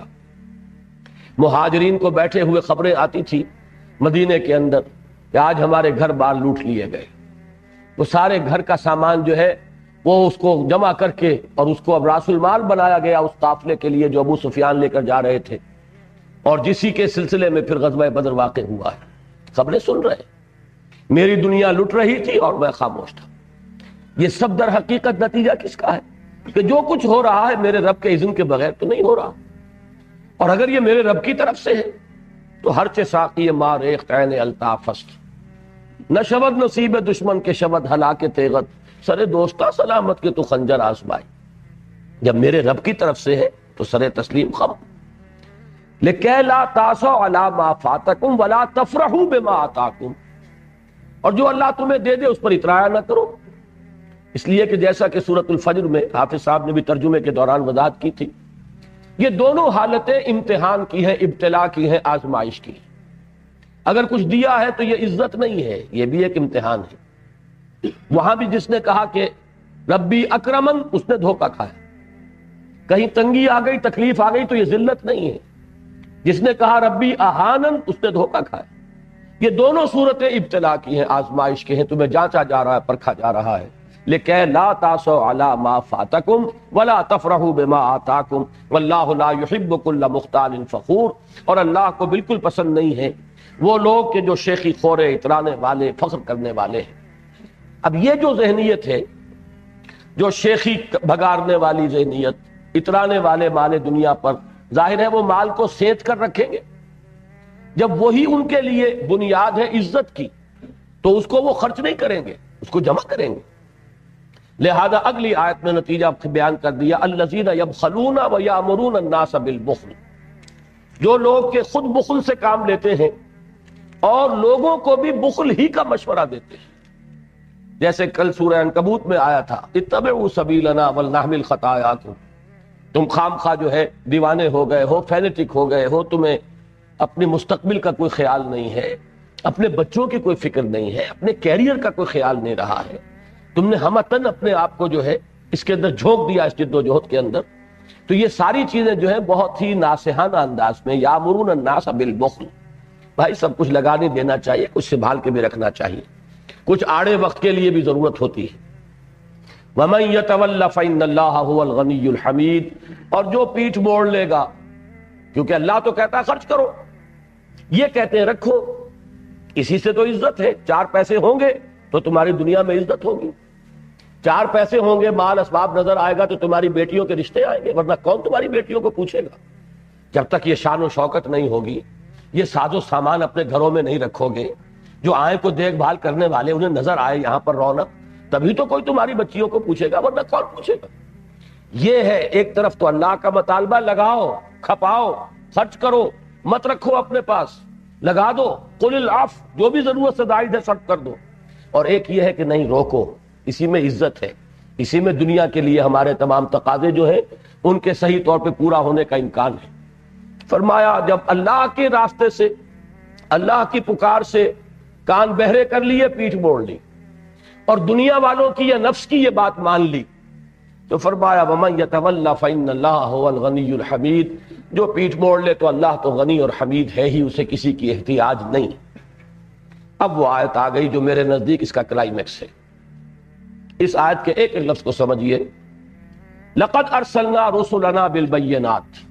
مہاجرین کو بیٹھے ہوئے خبریں آتی تھی مدینے کے اندر کہ آج ہمارے گھر بار لوٹ لیے گئے، وہ سارے گھر کا سامان جو ہے وہ اس کو جمع کر کے اور اس کو اب راس المال بنایا گیا اس قافلے کے لیے جو ابو سفیان لے کر جا رہے تھے، اور جسی کے سلسلے میں پھر غزوہ بدر واقع ہوا ہے۔ خبریں سن رہے، میری دنیا لٹ رہی تھی اور میں خاموش تھا۔ یہ سب در حقیقت نتیجہ کس کا ہے؟ کہ جو کچھ ہو رہا ہے میرے رب کے اذن کے بغیر تو نہیں ہو رہا، اور اگر یہ میرے رب کی طرف سے ہے تو ہر چے ساقی ما ریخت عین الطاف است، نہ شود نصیب دشمن کے شود ہلاک تیغت، سرے دوستا سلامت کے تو خنجر آزمائی۔ جب میرے رب کی طرف سے ہے تو سرے تسلیم خم۔ لِكَيْ لَا تَأْسَوْا عَلَىٰ مَا فَاتَكُمْ وَلَا تَفْرَحُوا بِمَا آتَاكُمْ، اور جو اللہ تمہیں دے دے اس پر اطراء نہ کرو، اس لیے کہ جیسا کہ سورۃ الفجر میں حافظ صاحب نے بھی ترجمے کے دوران وضاحت کی تھی، یہ دونوں حالتیں امتحان کی ہیں، ابتلا کی ہیں، آزمائش کی ہیں۔ اگر کچھ دیا ہے تو یہ عزت نہیں ہے، یہ بھی ایک امتحان ہے۔ وہاں بھی جس نے کہا کہ ربی اکرمن، اس نے دھوکہ کھایا۔ کہیں تنگی آ گئی، تکلیف آ گئی تو یہ ذلت نہیں ہے۔ جس نے کہا ربی اہانن، اس نے دھوکہ کھایا۔ یہ دونوں صورتیں ابتلا کی ہیں، آزمائش کی ہیں، تمہیں جانچا جا رہا ہے، پرکھا جا رہا ہے۔ لِكَيْ لَا تَأْسَوْا عَلَىٰ مَا فَاتَكُمْ وَلَا تَفْرَحُوا بِمَا آتَاكُمْ وَاللَّهُ لَا يُحِبُّ كُلَّ مُخْتَالٍ فَخُورٍ، اور اللہ کو بالکل پسند نہیں ہے وہ لوگ کہ جو شیخی خورے، اترانے والے، فخر کرنے والے ہیں۔ اب یہ جو ذہنیت ہے، جو شیخی بھگارنے والی ذہنیت، اترانے والے مال دنیا پر، ظاہر ہے وہ مال کو سینت کر رکھیں گے۔ جب وہی ان کے لیے بنیاد ہے عزت کی، تو اس کو وہ خرچ نہیں کریں گے، اس کو جمع کریں گے۔ لہذا اگلی آیت میں نتیجہ بیان کر دیا، الذین یبخلون ویامرون الناس بالبخل، جو لوگ کہ خود بخل سے کام لیتے ہیں اور لوگوں کو بھی بخل ہی کا مشورہ دیتے ہیں۔ جیسے کل سورہ عنکبوت میں آیا تھا، اتبعوا سبیلنا ولنحمل خطایاکم، تم خام خواہ جو ہے دیوانے ہو گئے ہو، فینیٹک ہو گئے ہو، تمہیں اپنے مستقبل کا کوئی خیال نہیں ہے، اپنے بچوں کی کوئی فکر نہیں ہے، اپنے کیریئر کا کوئی خیال نہیں رہا ہے، تم نے ہمتن اپنے آپ کو جو ہے اس کے اندر جھونک دیا، اس جد و جہد کے اندر۔ تو یہ ساری چیزیں جو ہے بہت ہی ناصحانہ انداز میں، یامرون الناس بالبخل، بھائی سب کچھ لگا نہیں دینا چاہیے، کچھ سنبھال کے بھی رکھنا چاہیے، کچھ آڑے وقت کے لیے بھی ضرورت ہوتی ہے۔ وَمَن يَتَوَلَّ فَإِنَّ اللَّهَ هُوَ الْغَنِيُّ الْحَمِيدُ، اور جو پیٹھ موڑ لے گا، کیونکہ اللہ تو کہتا ہے خرچ کرو، یہ کہتے ہیں رکھو، اسی سے تو عزت ہے۔ چار پیسے ہوں گے تو تمہاری دنیا میں عزت ہوگی، چار پیسے ہوں گے، مال اسباب نظر آئے گا تو تمہاری بیٹیوں کے رشتے آئیں گے، ورنہ کون تمہاری بیٹیوں کو پوچھے گا؟ جب تک یہ شان و شوکت نہیں ہوگی، یہ ساز و سامان اپنے گھروں میں نہیں رکھو گے، جو آئیں کو دیکھ بھال کرنے والے انہیں نظر آئے یہاں پر رونق، تبھی تو کوئی تمہاری بچیوں کو پوچھے گا، ورنہ کون پوچھے گا؟ یہ ہے ایک طرف تو اللہ کا مطالبہ، لگاؤ، کھپاؤ، خرچ کرو، مت رکھو اپنے پاس، لگا دو، قل العفو، جو بھی ضرورت سے زائد ہے صرف کر دو۔ اور ایک یہ ہے کہ نہیں، روکو، اسی میں عزت ہے، اسی میں دنیا کے لیے ہمارے تمام تقاضے جو ہیں ان کے صحیح طور پہ پورا ہونے کا امکان ہے۔ فرمایا جب اللہ کے راستے سے، اللہ کی پکار سے کان بہرے کر لیے، پیٹھ موڑ لی، اور دنیا والوں کی یا نفس کی یہ بات مان لی، تو فرمایا وَمَن يَتَوَلَّ فَإِنَّ اللَّهَ هُوَ الْغَنِيُّ الْحَمِيدُ، جو پیٹھ موڑ لے تو اللہ تو غنی اور حمید ہے ہی، اسے کسی کی احتیاج نہیں۔ اب وہ آیت آ گئی جو میرے نزدیک اس کا کلائمیکس ہے۔ اس آیت کے ایک لفظ کو سمجھیے، لَقَدْ أَرْسَلْنَا رُسُلَنَا بِالْبَيِّنَاتِ،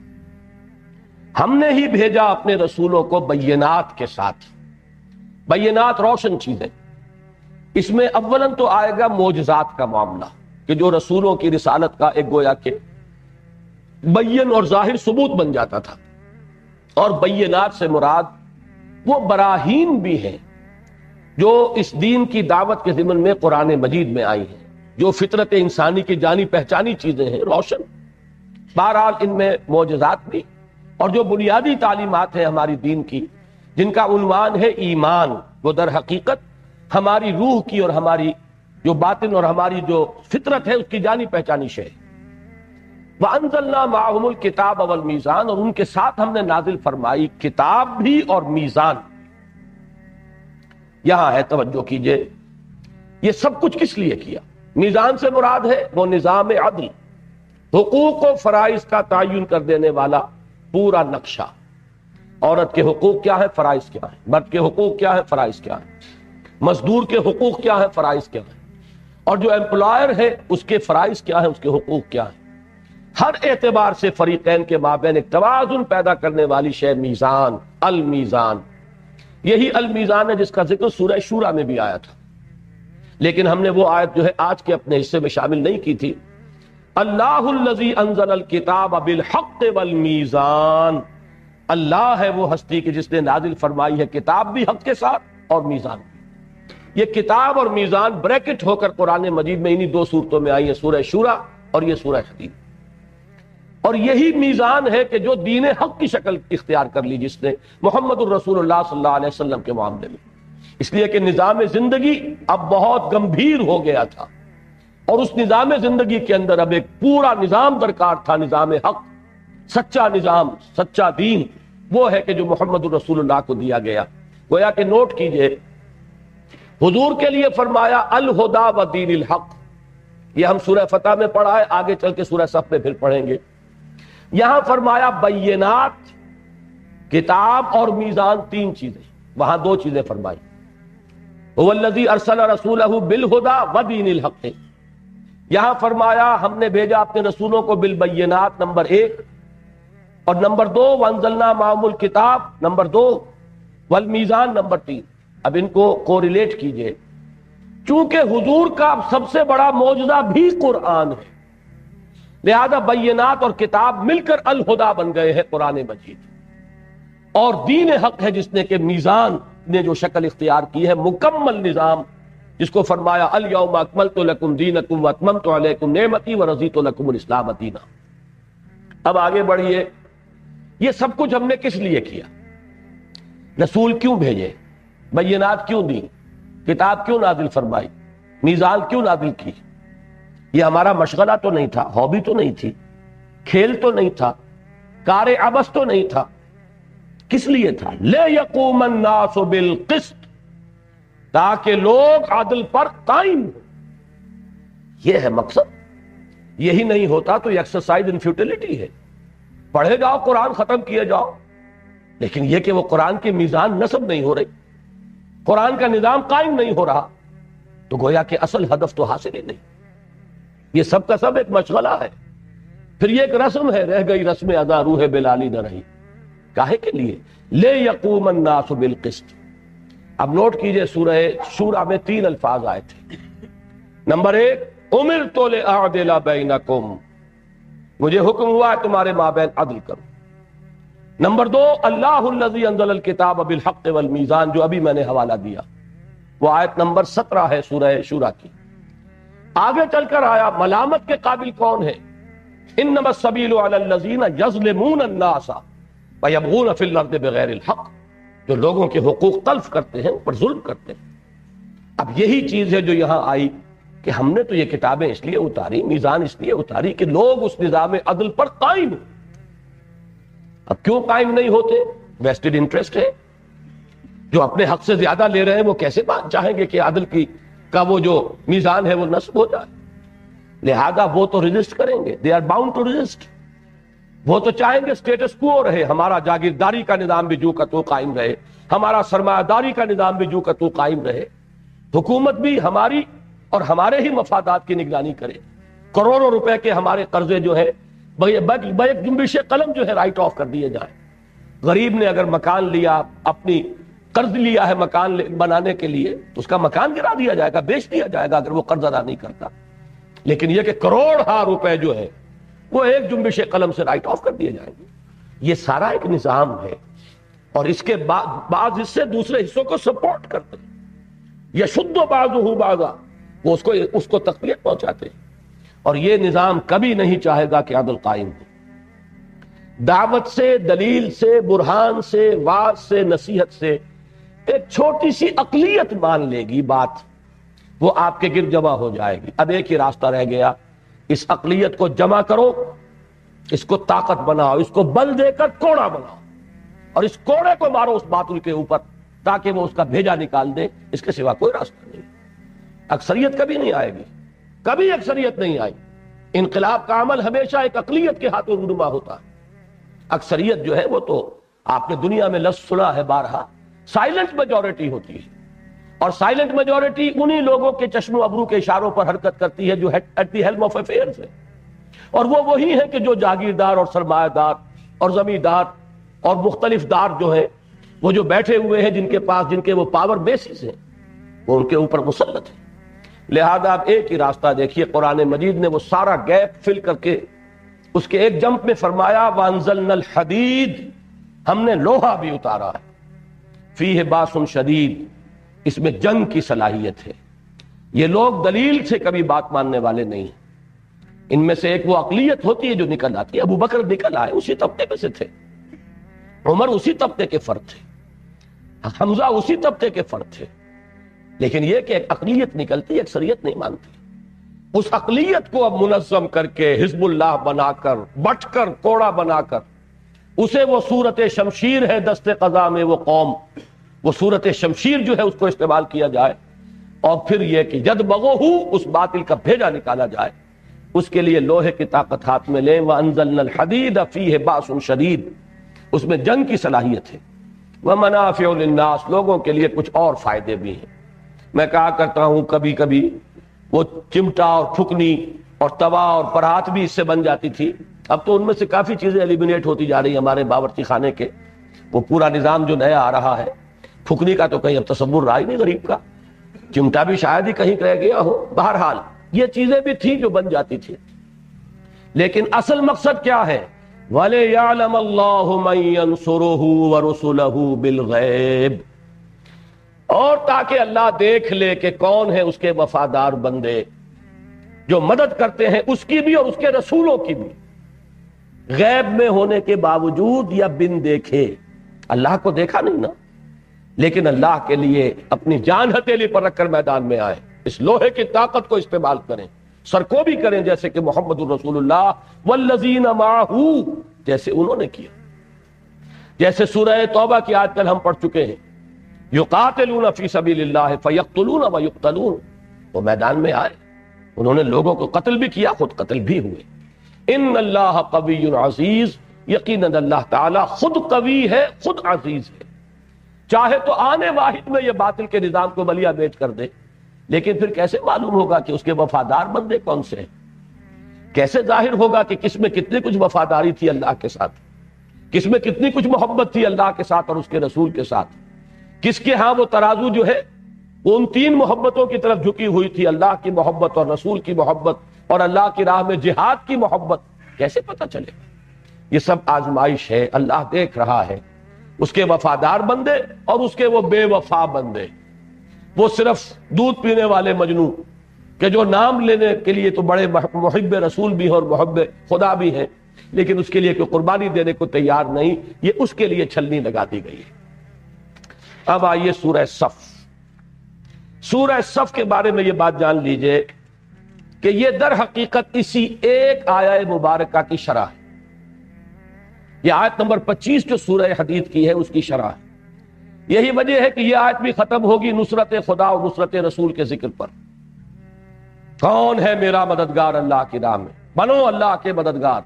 ہم نے ہی بھیجا اپنے رسولوں کو بینات کے ساتھ۔ بینات روشن چیزیں، اس میں اولاً تو آئے گا معجزات کا معاملہ، کہ جو رسولوں کی رسالت کا ایک گویا کہ بین اور ظاہر ثبوت بن جاتا تھا۔ اور بینات سے مراد وہ براہین بھی ہیں جو اس دین کی دعوت کے ضمن میں قرآن مجید میں آئی ہیں، جو فطرت انسانی کی جانی پہچانی چیزیں ہیں، روشن۔ بہرحال ان میں معجزات بھی، اور جو بنیادی تعلیمات ہیں ہماری دین کی، جن کا عنوان ہے ایمان، وہ در حقیقت ہماری روح کی اور ہماری جو باطن اور ہماری جو فطرت ہے اس کی جانی پہچانی شے۔ وَأَنزَلْنَا مَعَهُمُ الْكِتَابَ وَالْمِيزَانَ، اور ان کے ساتھ ہم نے نازل فرمائی کتاب بھی اور میزان۔ یہاں ہے، توجہ کیجئے، یہ سب کچھ کس لیے کیا؟ میزان سے مراد ہے وہ نظام عدل، حقوق و فرائض کا تعین کر دینے والا پورا نقشہ۔ عورت کے حقوق کیا ہے، فرائض کیا ہے، مرد کے حقوق کیا ہے، فرائض کیا ہے، مزدور کے حقوق کیا ہے، فرائض کیا ہے، اور جو امپلائر ہے اس کے فرائض کیا ہے، اس کے حقوق کیا ہے۔ ہر اعتبار سے فریقین کے مابین ایک توازن پیدا کرنے والی شے میزان، المیزان۔ یہی المیزان ہے جس کا ذکر سورہ شورا میں بھی آیا تھا، لیکن ہم نے وہ آیت جو ہے آج کے اپنے حصے میں شامل نہیں کی تھی۔ اللہ الذی انزل الکتاب بالحق والمیزان، اللہ ہے وہ ہستی کہ جس نے نازل فرمائی ہے کتاب بھی حق کے ساتھ اور میزان بھی۔ یہ کتاب اور میزان بریکٹ ہو کر قرآن مجید میں انہی دو صورتوں میں آئی ہیں، سورہ شورا اور یہ سورہ حدید۔ اور یہی میزان ہے کہ جو دین حق کی شکل اختیار کر لی جس نے محمد الرسول اللہ صلی اللہ علیہ وسلم کے معاملے میں، اس لیے کہ نظام زندگی اب بہت گمبھیر ہو گیا تھا، اور اس نظام زندگی کے اندر اب ایک پورا نظام درکار تھا، نظام حق، سچا نظام، سچا دین، وہ ہے کہ جو محمد الرسول اللہ کو دیا گیا۔ گویا کہ نوٹ کیجئے، حضور کے لیے فرمایا الہدا و دین الحق، یہ ہم سورہ فتح میں پڑھا ہے، آگے چل کے سورہ صف میں پھر پڑھیں گے۔ یہاں فرمایا بینات، کتاب اور میزان، تین چیزیں، وہاں دو چیزیں فرمائی، هو الذی ارسل رسولہ بالہدا و دین الحق، یہاں فرمایا ہم نے بھیجا اپنے رسولوں کو بالبینات، نمبر ایک، اور نمبر دو وانزلنا معهم الکتاب، نمبر دو، والمیزان، نمبر تین۔ اب ان کو کوریلیٹ کیجئے، چونکہ حضور کا سب سے بڑا معجزہ بھی قرآن ہے، لہذا بینات اور کتاب مل کر الہدا بن گئے ہیں قرآن مجید، اور دین حق ہے جس نے کہ میزان نے جو شکل اختیار کی ہے، مکمل نظام، جس کو فرمایا الیوم اکملت لکم دینکم واتممت علیکم نعمتی ورضیت لکم الاسلام دینا۔ اب آگے بڑھیے، یہ سب کچھ ہم نے کس لیے کیا؟ رسول کیوں بھیجے؟ بینات کیوں دی؟ کتاب کیوں نازل فرمائی؟ میزان کیوں نازل کی؟ یہ ہمارا مشغلہ تو نہیں تھا، ہابی تو نہیں تھی، کھیل تو نہیں تھا، کار عبث تو نہیں تھا، کس لیے تھا؟ لِيَقُومَ النَّاسُ بِالْقِسْطِ، تاکہ لوگ عدل پر قائم ہوں، یہ ہے مقصد۔ یہی نہیں ہوتا تو یہ ایکسرسائز ان فیوٹیلٹی ہے، پڑھے جاؤ قرآن، ختم کیے جاؤ، لیکن یہ کہ وہ قرآن کی میزان نصب نہیں ہو رہی، قرآن کا نظام قائم نہیں ہو رہا، تو گویا کہ اصل ہدف تو حاصل ہی نہیں۔ یہ سب کا سب ایک مشغلہ ہے، پھر یہ ایک رسم ہے، رہ گئی رسم ادا روح بلالی نہ رہی، کاہے کے لیے؟ لِيَقُومَ النَّاسُ بِالْقِسْطِ۔ اب نوٹ کیجئے، سورہ شورى میں تین الفاظ آئے تھے۔ نمبر ایک، اُمِرْتُ لِأَعْدِلَ بَيْنَكُمْ، مجھے حکم ہوا ہے تمہارے مابین عدل کرو۔ نمبر دو، اللہ الذی انزل الکتاب بالحق والمیزان، جو ابھی میں نے حوالہ دیا، وہ آیت نمبر 17 ہے سورہ شورى کی۔ آگے چل کر آیا ملامت کے قابل کون ہے؟ انما السبیل علی الذین یظلمون الناس ویبغون فی الارض بغیر الحق، جو لوگوں کے حقوق تلف کرتے ہیں، ان پر ظلم کرتے ہیں۔ اب یہی چیز ہے جو یہاں آئی کہ ہم نے تو یہ کتابیں اس لیے اتاری، میزان اس لیے اتاری کہ لوگ اس نظام عدل پر قائم ہوں۔ اب کیوں قائم نہیں ہوتے؟ ویسٹڈ انٹرسٹ ہے، جو اپنے حق سے زیادہ لے رہے ہیں وہ کیسے بات چاہیں گے کہ عدل کا وہ جو میزان ہے وہ نصب ہو جائے، لہذا وہ تو ریزسٹ کریں گے، they are bound to resist. وہ تو چاہیں گے اسٹیٹس کو رہے، ہمارا جاگیرداری کا نظام بھی جو کا تو قائم رہے، ہمارا سرمایہ داری کا نظام بھی جو کا تو قائم رہے، حکومت بھی ہماری اور ہمارے ہی مفادات کی نگرانی کرے، کروڑوں روپے کے ہمارے قرضے جو ہے بیک جنبش قلم جو ہے رائٹ آف کر دیے جائیں۔ غریب نے اگر مکان لیا، اپنی قرض لیا ہے مکان بنانے کے لیے، تو اس کا مکان گرا دیا جائے گا، بیچ دیا جائے گا اگر وہ قرض ادا نہیں کرتا۔ لیکن یہ کہ کروڑ روپے جو ہے وہ ایک جنبش قلم سے رائٹ آف کر دیے جائیں گے۔ یہ سارا ایک نظام ہے، اور اس کے بعض حصے دوسرے حصوں کو سپورٹ کرتے ہیں، یشد بعضہ بعضا، وہ اس کو تقویت پہنچاتے ہیں، اور یہ نظام کبھی نہیں چاہے گا کہ عدل قائم ہو۔ دعوت سے، دلیل سے، برہان سے، واعظ سے، نصیحت سے ایک چھوٹی سی اقلیت مان لے گی بات، وہ آپ کے گرد جمع ہو جائے گی۔ اب ایک ہی راستہ رہ گیا، اس اقلیت کو جمع کرو، اس کو طاقت بناؤ، اس کو بل دے کر کوڑا بناؤ، اور اس کوڑے کو مارو اس باطل کے اوپر تاکہ وہ اس کا بھیجا نکال دے، اس کے سوا کوئی راستہ نہیں۔ اکثریت کبھی نہیں آئے گی، کبھی اکثریت نہیں آئی۔ انقلاب کا عمل ہمیشہ ایک اقلیت کے ہاتھوں رونما ہوتا ہے۔ اکثریت جو ہے وہ تو آپ نے دنیا میں لفظ سنا ہے بارہا، سائلنٹ میجورٹی ہوتی ہے، اور سائلنٹ میجورٹی انہی لوگوں کے چشم و ابرو کے اشاروں پر حرکت کرتی ہے جو at the helm of affairs ہے، اور وہ وہی ہے کہ جو جاگیردار اور سرمایہ دار اور زمیندار اور مختلف دار جو ہیں، وہ جو بیٹھے ہوئے ہیں، جن کے پاس جن کے وہ پاور بیسز ہیں، وہ ان کے اوپر مسلط ہے۔ لہذا آپ ایک ہی راستہ دیکھیے، قرآن مجید نے وہ سارا گیپ فل کر کے اس کے ایک جمپ میں فرمایا وَأَنزَلْنَا الْحَدِيدَ، ہم نے لوہا بھی اتارا ہے، فِيهِ بَأْسٌ شَدِيدٌ، اس میں جنگ کی صلاحیت ہے۔ یہ لوگ دلیل سے کبھی بات ماننے والے نہیں ہیں، ان میں سے ایک وہ اقلیت ہوتی ہے جو نکل آتی ہے. ابو بکر نکل آئے، اسی طبقے میں سے تھے. عمر اسی طبقے کے فرد تھے. حمزہ اسی طبقے کے فرد تھے. لیکن یہ کہ ایک اقلیت نکلتی، اکثریت نہیں مانتی. اس اقلیت کو اب منظم کر کے حزب اللہ بنا کر، بٹ کر، کوڑا بنا کر، اسے وہ صورت شمشیر ہے دست قضا میں وہ قوم، وہ صورت شمشیر جو ہے اس کو استعمال کیا جائے، اور پھر یہ کہ جد بغو اس باطل کا بھیجا نکالا جائے. اس کے لیے لوہے کی طاقت ہاتھ میں لیں. وَأَنزَلْنَا الْحَدِيدَ فِيهِ بَأْسٌ شَدِيدٌ، اس میں جنگ کی صلاحیت ہے. وَمَنَافِعُ لِلنَّاسِ، لوگوں کے لیے کچھ اور فائدے بھی ہیں. میں کہا کرتا ہوں کبھی کبھی وہ چمٹا اور پھکنی اور توا اور پرات بھی اس سے بن جاتی تھی. اب تو ان میں سے کافی چیزیں ایلیمینیٹ ہوتی جا رہی ہیں ہمارے باورچی خانے کے. وہ پورا نظام جو نیا آ رہا ہے، پھکنی کا تو کہیں اب تصور رہا ہی نہیں غریب کا، چمٹا بھی شاید ہی کہیں رہ گیا ہو. بہرحال یہ چیزیں بھی تھیں جو بن جاتی تھی. لیکن اصل مقصد کیا ہے؟ وَلِيَعْلَمَ اللَّهُ مَن يَنصُرُهُ وَرُسُلَهُ بِالْغَيْبِ، اور تاکہ اللہ دیکھ لے کہ کون ہے اس کے وفادار بندے جو مدد کرتے ہیں اس کی بھی اور اس کے رسولوں کی بھی، غیب میں ہونے کے باوجود یا بن دیکھے. اللہ کو دیکھا نہیں نا، لیکن اللہ کے لیے اپنی جان ہتھیلی پر رکھ کر میدان میں آئے، اس لوہے کی طاقت کو استعمال کریں، سرکوبی کریں، جیسے کہ محمد الرسول اللہ والذین معہ، جیسے انہوں نے کیا. جیسے سورہ توبہ کی آیت کل ہم پڑھ چکے ہیں، یقاتلون فی سبیل اللہ فیقتلون ویقتلون، وہ میدان میں آئے، انہوں نے لوگوں کو قتل بھی کیا، خود قتل بھی ہوئے. ان اللہ قوی عزیز، یقیناً اللہ تعالی خود قوی ہے، خود عزیز ہے. چاہے تو آنے واحد میں یہ باطل کے نظام کو بلیا بیچ کر دے، لیکن پھر کیسے معلوم ہوگا کہ اس کے وفادار بندے کون سے ہیں؟ کیسے ظاہر ہوگا کہ کس میں کتنی کچھ وفاداری تھی اللہ کے ساتھ، کس میں کتنی کچھ محبت تھی اللہ کے ساتھ اور اس کے رسول کے ساتھ، کس کے ہاں وہ ترازو جو ہے وہ ان تین محبتوں کی طرف جھکی ہوئی تھی، اللہ کی محبت اور رسول کی محبت اور اللہ کی راہ میں جہاد کی محبت. کیسے پتہ چلے؟ یہ سب آزمائش ہے. اللہ دیکھ رہا ہے اس کے وفادار بندے اور اس کے وہ بے وفا بندے، وہ صرف دودھ پینے والے مجنو کہ جو نام لینے کے لیے تو بڑے محب رسول بھی ہیں اور محب خدا بھی ہیں، لیکن اس کے لیے کوئی قربانی دینے کو تیار نہیں. یہ اس کے لیے چھلنی لگا دی گئی ہے. اب آئیے سورہ صف. سورہ صف کے بارے میں یہ بات جان لیجئے کہ یہ در حقیقت اسی ایک آیہ مبارکہ کی شرح ہے. یہ آیت نمبر 25 جو سورہ حدید کی ہے اس کی شرح ہے. یہی وجہ ہے کہ یہ آیت بھی ختم ہوگی نصرت خدا اور نصرت رسول کے ذکر پر. کون ہے میرا مددگار اللہ کی راہ میں، بنو اللہ کے مددگار.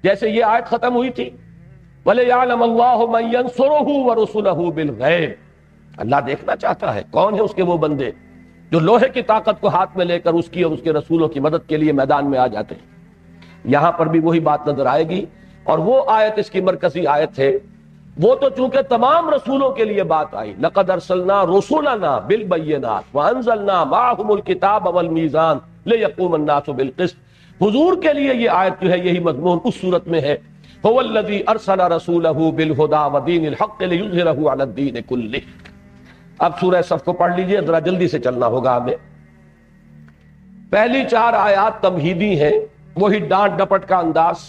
جیسے یہ آیت ختم ہوئی تھی وَلِيَعْلَمَ اللَّهُ مَن يَنصُرُهُ وَرُسُلَهُ بِالْغَيْبِ، اللہ دیکھنا چاہتا ہے کون ہے اس کے وہ بندے جو لوہے کی طاقت کو ہاتھ میں لے کر اس کی اور اس کے رسولوں کی مدد کے لیے میدان میں آ جاتے ہیں. یہاں پر بھی وہی بات نظر آئے گی، اور وہ آیت اس کی مرکزی آیت ہے. وہ تو چونکہ تمام رسولوں کے لیے بات آئی، لَقَدْ أَرْسَلْنَا رُسُلَنَا بِالْبَيِّنَاتِ وَأَنزَلْنَا مَعَهُمُ الْكِتَابَ وَالْمِيزَانَ لِيَقُومَ النَّاسُ بِالْقِسْطِ. حضور کے لیے یہ آیت جو ہے یہی مضمون اس صورت میں ہے، هُوَ الَّذِي أَرْسَلَ رَسُولَهُ بِالْهُدَى وَدِينِ الْحَقِّ لِيُظْهِرَهُ عَلَى الدِّينِ كُلِّهِ. اب سورہ صف کو پڑھ لیجئے، ذرا جلدی سے چلنا ہوگا ہمیں. پہلی 4 آیات تمہیدی ہیں، وہی ڈانٹ ڈپٹ کا انداز،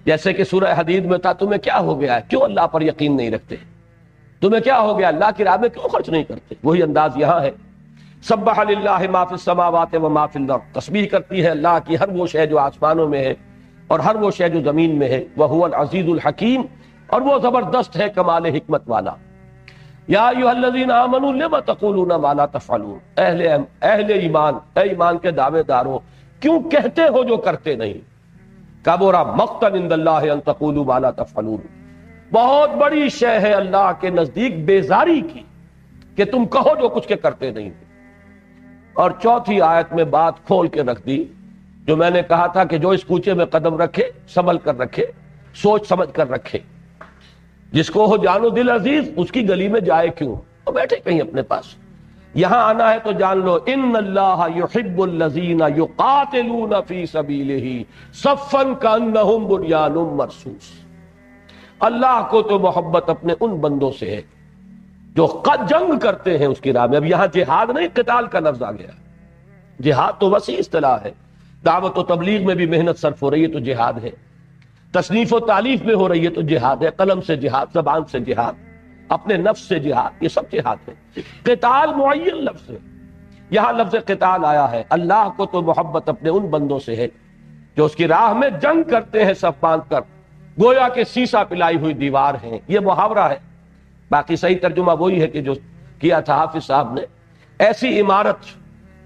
جیسے کہ سورہ حدید میں تھا تمہیں کیا ہو گیا ہے، کیوں اللہ پر یقین نہیں رکھتے، تمہیں کیا ہو گیا اللہ کی راہ میں کیوں خرچ نہیں کرتے. وہی انداز یہاں ہے. سبح للہ ما فی السماوات و ما فی الارض، تسبیح کرتی ہے اللہ کی ہر وہ شے جو آسمانوں میں ہے اور ہر وہ شے جو زمین میں ہے. وہو العزیز الحکیم، اور وہ زبردست ہے کمال حکمت والا. یا ایھا الذین آمنوا لم تقولون ما لا تفعلون، اہل ایمان، اے ایمان کے دعوے داروں کیوں کہتے ہو جو کرتے نہیں. کبر مقتا عند اللہ ان تقولوا ما لا تفعلون، بہت بڑی شے ہے اللہ کے نزدیک بیزاری کی کہ تم کہو جو کچھ کے کرتے نہیں. اور چوتھی آیت میں بات کھول کے رکھ دی جو میں نے کہا تھا کہ جو اس کوچے میں قدم رکھے سنبھل کر رکھے، سوچ سمجھ کر رکھے. جس کو ہو جانو دل عزیز اس کی گلی میں جائے کیوں، وہ بیٹھے کہیں اپنے پاس. یہاں آنا ہے تو جان لو ان اللہ یحب الذین یقاتلون فی سبیلہ صفا کانہم بنیان مرصوص. اللہ کو تو محبت اپنے ان بندوں سے ہے جو جنگ کرتے ہیں اس کی راہ میں. اب یہاں جہاد نہیں، قتال کا لفظ آ گیا. جہاد تو وسیع اصطلاح ہے، دعوت و تبلیغ میں بھی محنت صرف ہو رہی ہے تو جہاد ہے، تصنیف و تالیف میں ہو رہی ہے تو جہاد ہے، قلم سے جہاد، زبان سے جہاد، اپنے نفس سے جہاد، یہ سب جہاد ہے۔ قتال معین لفظ ہے، یہاں لفظ قتال آیا ہے۔ اللہ کو تو محبت اپنے ان بندوں سے ہے جو اس کی راہ میں جنگ کرتے ہیں صف باندھ کر، گویا کہ سیسا پلائی ہوئی دیوار ہیں، یہ محاورہ ہے۔ باقی صحیح ترجمہ وہی ہے کہ جو کیا تھا حافظ صاحب نے، ایسی عمارت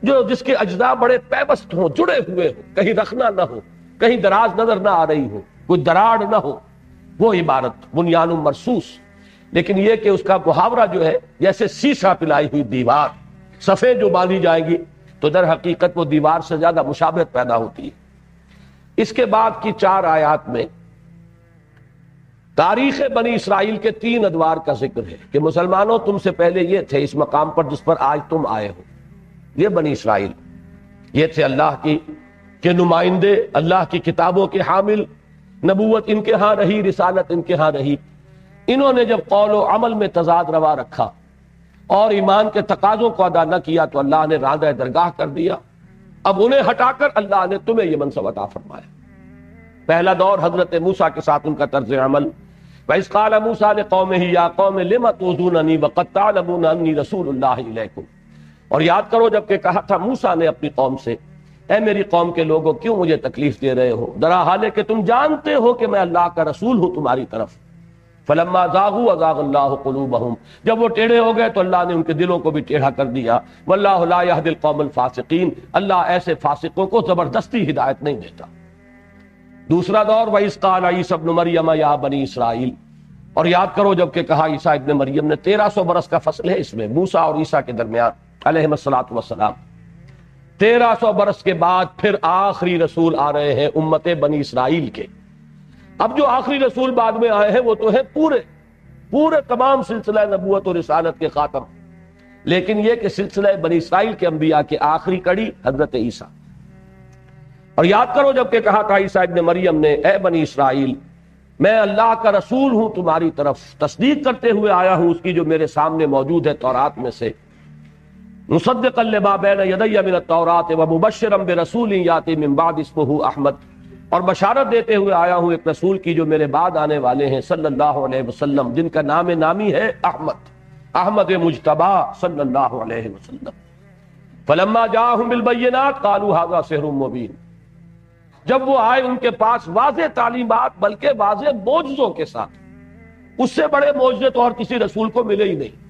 جو جس کے اجزاء بڑے پیوست ہوں، جڑے ہوئے ہوں، کہیں رخنا نہ ہو، کہیں دراز نظر نہ آ رہی ہو، کوئی دراڑ نہ ہو، وہ عبارت بنیان مرصوص۔ لیکن یہ کہ اس کا محاورہ جو ہے جیسے سیسا پلائی ہوئی دیوار، صفیں جو باندھی جائیں گی تو در حقیقت وہ دیوار سے زیادہ مشابہت پیدا ہوتی ہے۔ اس کے بعد کی 4 آیات میں تاریخ بنی اسرائیل کے 3 ادوار کا ذکر ہے کہ مسلمانوں تم سے پہلے یہ تھے اس مقام پر جس پر آج تم آئے ہو۔ یہ بنی اسرائیل، یہ تھے اللہ کے نمائندے، اللہ کی کتابوں کے حامل، نبوت ان کے ہاں رہی، رسالت ان کے ہاں رہی۔ انہوں نے جب قول و عمل میں تضاد روا رکھا اور ایمان کے تقاضوں کو ادا نہ کیا تو اللہ نے راندہ درگاہ کر دیا۔ اب انہیں ہٹا کر اللہ نے تمہیں یہ منصب عطا فرمایا۔ پہلا دور حضرت موسیٰ کے ساتھ ان کا طرز عمل، وَإِذْ قَالَ مُوسَىٰ لِقَوْمِهِ يَا قَوْمِ لِمَ تُؤْذُونَنِي وَقَدْ تَعْلَمُونَ أَنِّي رَسُولُ اللَّهِ إِلَيْكُمْ۔ اور یاد کرو جب کہ کہا تھا موسیٰ نے اپنی قوم سے، اے میری قوم کے لوگوں کیوں مجھے تکلیف دے رہے ہو، درا حال ہے کہ تم جانتے ہو کہ میں اللہ کا رسول ہوں تمہاری طرف۔ فَلَمَّا زَاغُوا أَزَاغَ اللَّهُ قُلُوبَهُمْ، جب وہ ٹیڑھے ہو گئے تو اللہ نے ان کے دلوں کو بھی ٹیڑھا کر دیا۔ وَاللَّهُ لَا يَهْدِي الْقَوْمَ الْفَاسِقِينَ، اللہ ایسے فاسقوں کو زبردستی ہدایت نہیں دیتا۔ دوسرا دور وَإِذْ قَالَ عِيسَى ابْنُ مَرْيَمَ يَا بَنِي إِسْرَائِيل، اور یاد کرو جب کہ کہا عیسیٰ ابن مریم نے، 1300 برس کا فصل ہے اس میں موسیٰ اور عیسیٰ کے درمیان علیہ الصلوۃ والسلام۔ 1300 برس کے بعد پھر آخری رسول آ رہے ہیں امت بنی اسرائیل کے۔ اب جو آخری رسول بعد میں آئے ہیں وہ تو ہے پورے تمام سلسلہ نبوت و رسالت کے خاتم، لیکن یہ کہ سلسلہ بنی اسرائیل کے انبیاء کی آخری کڑی حضرت عیسیٰ۔ اور یاد کرو جب کہ کہا تھا عیسیٰ ابن مریم نے، اے بنی اسرائیل میں اللہ کا رسول ہوں تمہاری طرف، تصدیق کرتے ہوئے آیا ہوں اس کی جو میرے سامنے موجود ہے تورات میں سے، مصدقا لما بین یدی من التوراۃ ومبشرا برسول یاتی من بعد اسمہ احمد، اور بشارت دیتے ہوئے آیا ہوں ایک رسول کی جو میرے بعد آنے والے ہیں صلی اللہ علیہ وسلم، جن کا نام نامی ہے احمد مجتبی صلی اللہ علیہ وسلم۔ فلما جاءہم بالبینات قالوا ھذا سحر مبین، جب وہ آئے ان کے پاس واضح تعلیمات بلکہ واضح معجزوں کے ساتھ، اس سے بڑے معجزے تو اور کسی رسول کو ملے ہی نہیں،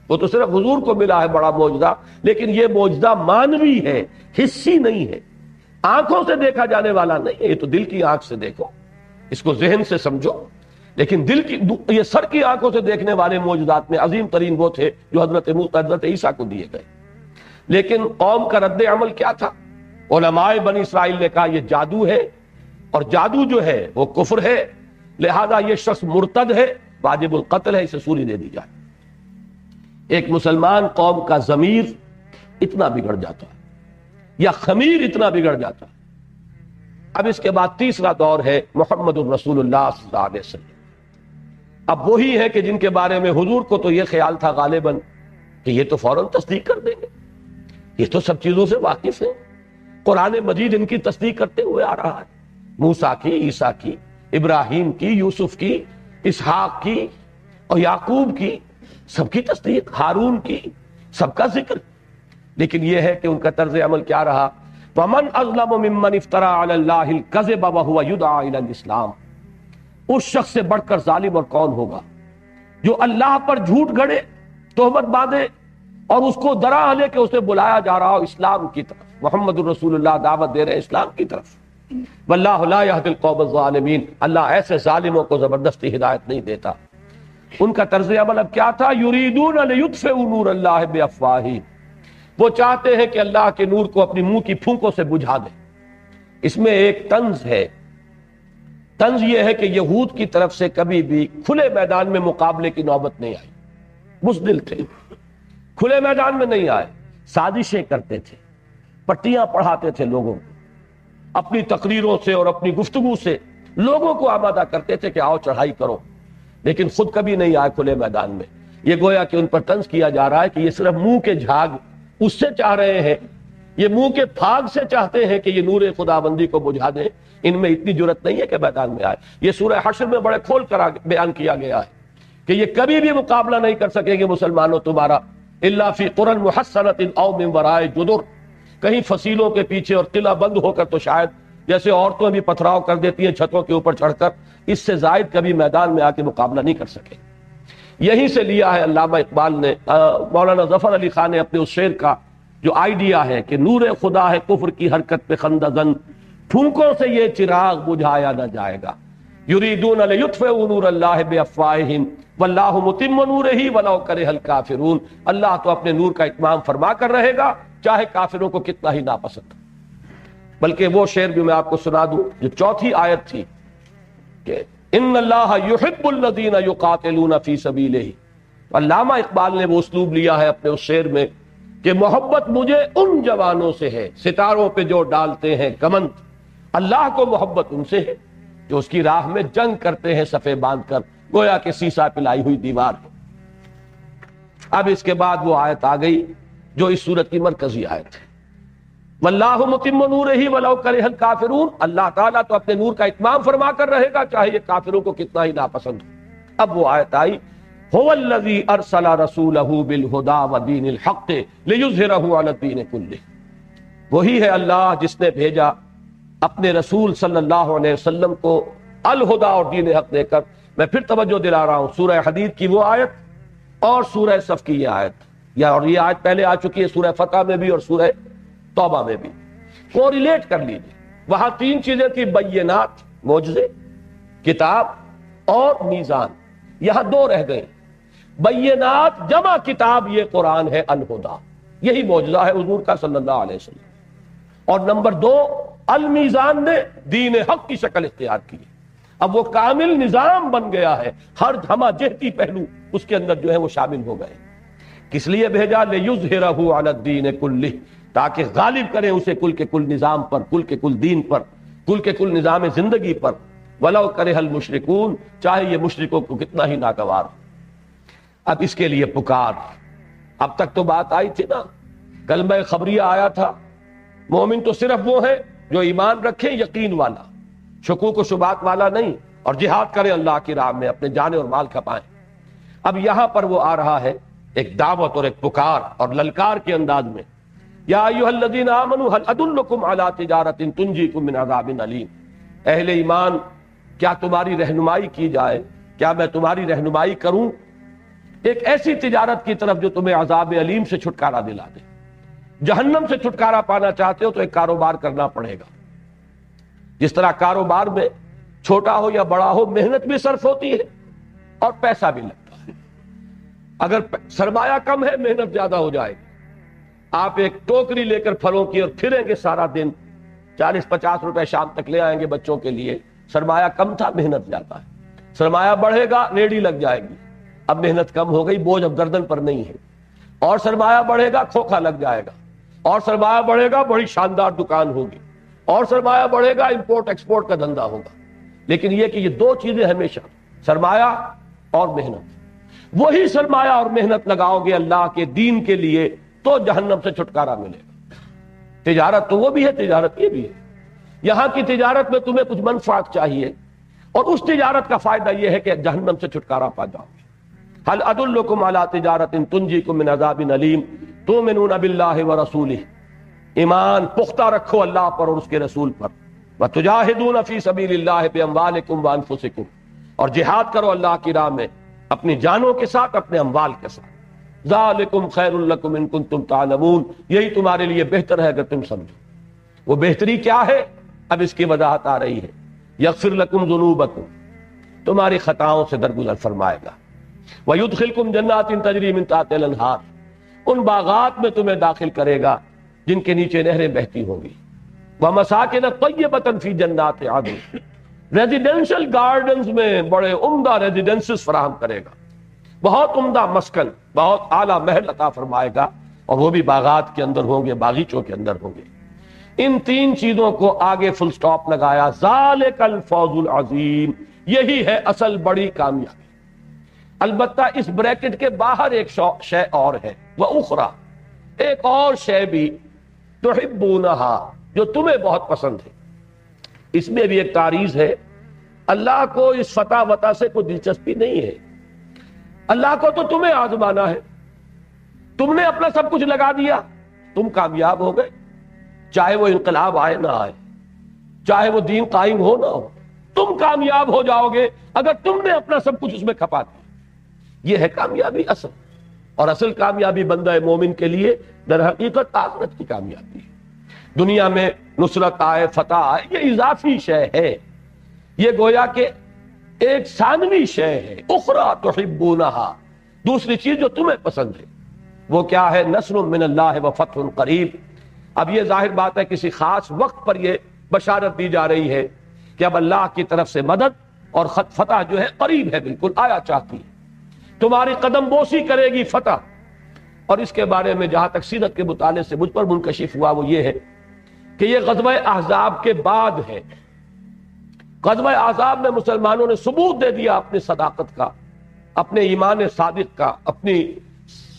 وہ تو صرف حضور کو ملا ہے بڑا معجزہ، لیکن یہ معجزہ مانوی ہے، حسی نہیں ہے، آنکھوں سے دیکھا جانے والا نہیں ہے، یہ تو دل کی آنکھ سے دیکھو، اس کو ذہن سے سمجھو، لیکن دل کی یہ سر کی آنکھوں سے دیکھنے والے معجزات میں عظیم ترین وہ تھے جو حضرت عیسیٰ کو دیے گئے۔ لیکن قوم کا رد عمل کیا تھا؟ علماء بنی اسرائیل نے کہا یہ جادو ہے، اور جادو جو ہے وہ کفر ہے، لہذا یہ شخص مرتد ہے، واجب القتل ہے، اسے سولی دے دی جائے۔ ایک مسلمان قوم کا ضمیر اتنا بگڑ جاتا ہے، یا خمیر اتنا بگڑ جاتا ہے۔ اب اس کے بعد تیسرا دور ہے محمد الرسول اللہ صلی اللہ علیہ وسلم۔ اب وہی ہے کہ جن کے بارے میں حضور کو تو یہ خیال تھا غالباً کہ یہ تو فوراً تصدیق کر دیں گے، یہ تو سب چیزوں سے واقف ہیں، قرآن مجید ان کی تصدیق کرتے ہوئے آ رہا ہے، موسیٰ کی، عیسیٰ کی، ابراہیم کی، یوسف کی، اسحاق کی اور یعقوب کی، سب کی تصدیق، ہارون کی، سب کا ذکر۔ لیکن یہ ہے کہ ان کا طرز عمل کیا رہا؟ وَمَنْ أَظْلَمُ مِمَّنِ افْتَرَىٰ عَلَى اللَّهِ الْكَذِبَ وَهُوَ يُدْعَىٰ إِلَى الْإِسْلَامِ، اس شخص سے بڑھ کر ظالم اور کون ہوگا جو اللہ پر جھوٹ گھڑے، تہمت باندھے اور اس کو ڈرا لے کہ اسے بلایا جا رہا ہو اسلام کی طرف۔ محمد الرسول اللہ دعوت دے رہے ہیں اسلام کی طرف۔ واللہ لا يهدي القوم الظالمین، اللہ ایسے ظالموں کو زبردستی ہدایت نہیں دیتا۔ ان کا طرز عمل اب کیا تھا؟ یریدون لیطفئوا نور اللہ بافواہہم، وہ چاہتے ہیں کہ اللہ کے نور کو اپنی منہ کی پھونکوں سے بجھا دیں۔ اس میں ایک طنز ہے، طنز یہ ہے کہ یہود کی طرف سے کبھی بھی کھلے میدان میں مقابلے کی نوبت نہیں آئی، بزدل تھے، کھلے میدان میں نہیں آئے، سازشیں کرتے تھے، پٹیاں پڑھاتے تھے لوگوں کو، اپنی تقریروں سے اور اپنی گفتگو سے لوگوں کو آمادہ کرتے تھے کہ آؤ چڑھائی کرو، لیکن خود کبھی نہیں آئے کھلے میدان میں۔ یہ گویا کہ ان پر طنز کیا جا رہا ہے کہ یہ صرف منہ کے جھاگ اس سے چاہ رہے ہیں، یہ منہ کے پھاگ سے چاہتے ہیں کہ یہ نور خدا بندی کو بجھا دیں، ان میں اتنی جرت نہیں ہے کہ میدان میں آئے۔ یہ سورہ حشر میں بڑے کھول کر بیان کیا گیا ہے کہ یہ کبھی بھی مقابلہ نہیں کر سکیں گے مسلمانوں تمہارا، الا فی قرى محصنۃ او من وراء جدر، کہیں فصیلوں کے پیچھے اور قلعہ بند ہو کر، تو شاید جیسے عورتوں بھی پتھراؤ کر دیتی ہیں چھتوں کے اوپر چڑھ کر، اس سے زائد کبھی میدان میں آ کے مقابلہ نہیں کر سکے۔ یہیں سے لیا ہے علامہ اقبال نے، مولانا ظفر علی خان نے اپنے اس شعر کا جو آئیڈیا ہے کہ نور خدا ہے کفر کی حرکت پہ خندہ زن، پھونکوں سے یہ چراغ بجھایا نہ جائے گا، یریدون لیطفئوا نور اللہ بافواہہم واللہ متم نورہ ولو کرہ الکافرون، اللہ تو اپنے نور کا اتمام فرما کر رہے گا چاہے کافروں کو کتنا ہی ناپسند۔ بلکہ وہ شعر بھی میں آپ کو سنا دوں جو چوتھی آیت تھی کہ ان اللہ یحب الذین یقاتلون فی سبیلہ، علامہ اقبال نے وہ اسلوب لیا ہے اپنے اس شعر میں کہ محبت مجھے ان جوانوں سے ہے ستاروں پہ جو ڈالتے ہیں کمند، اللہ کو محبت ان سے ہے جو اس کی راہ میں جنگ کرتے ہیں صفے باندھ کر، گویا کہ سیسا پلائی ہوئی دیوار ہے۔ اب اس کے بعد وہ آیت آ گئی جو اس سورت کی مرکزی آیت ہے، واللہ متم نورہ ولو کرہ الکافرون، اللہ تعالیٰ تو اپنے نور کا اتمام فرما کر رہے گا چاہے یہ کافروں کو کتنا ہی ناپسند ہو۔ اب وہ آیت آئی، هو الذی ارسل رسولہ بالہدی ودین الحق لیظہرہ علی الدین کلہ، وہی ہے اللہ جس نے بھیجا اپنے رسول صلی اللہ علیہ وسلم کو الہدی اور دین حق دے کر۔ میں پھر توجہ دلا رہا ہوں، سورہ حدید کی وہ آیت اور سورہ صف کی یہ آیت، اور یہ آیت پہلے آ چکی ہے سورہ فتح میں بھی اور سورہ توبہ میں بھی، کو ریلیٹ کر لیجیے۔ وہاں تین چیزیں تھی، بینات معجزے، کتاب اور میزان، یہاں دو رہ گئیں۔ بینات جمع کتاب یہ قرآن ہے الہدی، یہی معجزہ ہے حضور کا صلی اللہ علیہ وسلم، اور نمبر دو المیزان نے دین حق کی شکل اختیار کی ہے، اب وہ کامل نظام بن گیا ہے، ہر ہمہ جہتی پہلو اس کے اندر جو ہے وہ شامل ہو گئے۔ کس لیے بھیجا؟ لیظہرہ علی الدین کلہ، تاکہ غالب کریں اسے کل کے کل نظام پر، کل کے کل دین پر، کل کے کل نظام زندگی پر، ولو کرہ المشرکون، چاہے یہ مشرکوں کو کتنا ہی ناگوار ہو۔ اب اس کے لیے پکار، اب تک تو بات آئی تھی نا، کلمہ خبریہ آیا تھا، مومن تو صرف وہ ہے جو ایمان رکھیں یقین والا، شکوک و شبہات والا نہیں، اور جہاد کریں اللہ کی راہ میں، اپنے جان اور مال کھپائیں۔ اب یہاں پر وہ آ رہا ہے ایک دعوت اور ایک پکار اور للکار کے انداز میں، یا ایھا الذین آمنوا هل ادلکم علی تجارۃ تنجیکم من عذاب علیم، اہل ایمان کیا تمہاری رہنمائی کی جائے، کیا میں تمہاری رہنمائی کروں ایک ایسی تجارت کی طرف جو تمہیں عذاب علیم سے چھٹکارا دلا دے۔ جہنم سے چھٹکارا پانا چاہتے ہو تو ایک کاروبار کرنا پڑے گا، جس طرح کاروبار میں چھوٹا ہو یا بڑا ہو محنت بھی صرف ہوتی ہے اور پیسہ بھی لگتا ہے۔ اگر سرمایہ کم ہے محنت زیادہ ہو جائے گی، آپ ایک ٹوکری لے کر پھلوں کی اور پھریں گے سارا دن، 40-50 روپے شام تک لے آئیں گے بچوں کے لیے، سرمایہ کم تھا محنت زیادہ ہے۔ سرمایہ بڑھے گا ریڑھی لگ جائے گی، اب محنت کم ہو گئی، بوجھ اب گردن پر نہیں ہے، اور سرمایہ بڑھے گا کھوکھا لگ جائے گا، اور سرمایہ بڑھے گا بڑی شاندار دکان ہوگی، اور سرمایہ بڑھے گا امپورٹ ایکسپورٹ کا دھندا ہوگا۔ لیکن یہ کہ یہ دو چیزیں ہمیشہ، سرمایہ اور محنت، وہی سرمایہ اور محنت لگاؤ گے اللہ کے دین کے لیے تو جہنم سے چھٹکارا ملے گا۔ تجارت تو وہ بھی ہے، تجارت یہ بھی ہے۔ یہاں کی تجارت میں تمہیں کچھ منفعت چاہیے، اور اس تجارت کا فائدہ یہ ہے کہ جہنم سے چھٹکارا پا جاؤ گے۔ هل ادلکم علی تجارۃ تنجیکم من عذاب علیم تؤمنون باللہ ورسولہ، ایمان پختہ رکھو اللہ پر اور اس کے رسول پر، وتجاہدون فی سبیل اللہ باموالکم وانفسکم، اور جہاد کرو اللہ کی راہ میں اپنی جانوں کے ساتھ، اپنے اموال کے ساتھ، ذالکم خیر لکم ان کنتم تعلمون، یہی تمہارے لیے بہتر ہے اگر تم سمجھو۔ وہ بہتری کیا ہے؟ اب اس کی وضاحت آ رہی ہے، یغفر لکم ذنوبکم، تمہاری خطاؤں سے درگزر فرمائے گا، وَيُدْخِلْكُمْ جَنَّاتٍ تَجْرِي مِن تَحْتِهَا الْأَنْهَارُ، ان باغات میں تمہیں داخل کرے گا جن کے نیچے نہریں بہتی ہوں گی، وَمَسَاكِنَ طَيِّبَةً فِي جَنَّاتِ عَدْنٍ، ریزیڈینشل گارڈنز میں بڑے عمدہ ریزیڈنسز فراہم کرے گا، بہت عمدہ مسکن، بہت اعلیٰ محل عطا فرمائے گا، اور وہ بھی باغات کے اندر ہوں گے، باغیچوں کے اندر ہوں گے۔ ان تین چیزوں کو آگے فل سٹاپ لگایا، ذالک الفوز العظیم، یہی ہے اصل بڑی کامیابی۔ البتہ اس بریکٹ کے باہر ایک شے اور ہے، وہ اخرى، ایک اور شے بھی تحبونہا جو تمہیں بہت پسند ہے. اس میں بھی ایک تعریض ہے. اللہ کو اس فتح وطا سے کوئی دلچسپی نہیں ہے. اللہ کو تو تمہیں آزمانا ہے. تم نے اپنا سب کچھ لگا دیا, تم کامیاب ہو گئے, چاہے وہ انقلاب آئے نہ آئے, چاہے وہ دین قائم ہو نہ ہو, تم کامیاب ہو جاؤ گے اگر تم نے اپنا سب کچھ اس میں کھپا دیا. یہ ہے کامیابی اصل. اور اصل کامیابی بندہ مومن کے لیے در حقیقت آخرت کی کامیابی ہے. دنیا میں نصرت آئے, فتح آئے, یہ اضافی شے ہے, یہ گویا کہ ایک ثانوی شے ہے. اخرى تحبونہا, دوسری چیز جو تمہیں پسند ہے وہ کیا ہے؟ نصر من اللہ و فتح قریب. اب یہ ظاہر بات ہے کسی خاص وقت پر یہ بشارت دی جا رہی ہے کہ اب اللہ کی طرف سے مدد اور فتح جو ہے قریب ہے, بالکل آیا چاہتی ہے, تمہاری قدم بوسی کرے گی فتح. اور اس کے بارے میں جہاں تک سیرت کے مطالعے سے مجھ پر منکشف ہوا وہ یہ ہے کہ یہ غزوہ احزاب کے بعد ہے. غزوہ احزاب میں مسلمانوں نے ثبوت دے دیا اپنی صداقت کا, اپنے ایمان صادق کا, اپنی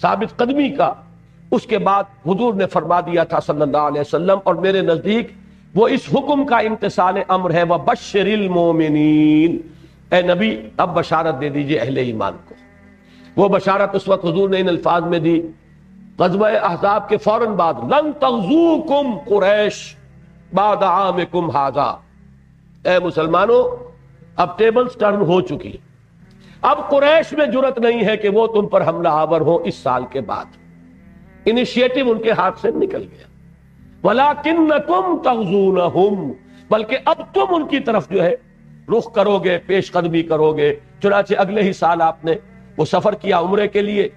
ثابت قدمی کا. اس کے بعد حضور نے فرما دیا تھا صلی اللہ علیہ وسلم, اور میرے نزدیک وہ اس حکم کا امتثال امر ہے, وَبَشِّرِ الْمُؤْمِنِينَ, اے نبی اب بشارت دے دیجئے اہل ایمان کو. وہ بشارت اس وقت حضور نے ان الفاظ میں دی غزوہ احزاب کے فوراً بعد, لن تغزوکم قریش بعد عامکم ھذا. اے مسلمانوں اب ٹیبلز ٹرن ہو چکی, اب قریش میں جرت نہیں ہے کہ وہ تم پر حملہ آور ہو اس سال کے بعد. انیشیٹو ان کے ہاتھ سے نکل گیا. وَلَكِنَّكُمْ تَغْزُونَهُمْ, بلکہ اب تم ان کی طرف جو ہے رخ کرو گے, پیش قدمی کرو گے. چنانچہ اگلے ہی سال آپ نے وہ سفر کیا عمرے کے لیے,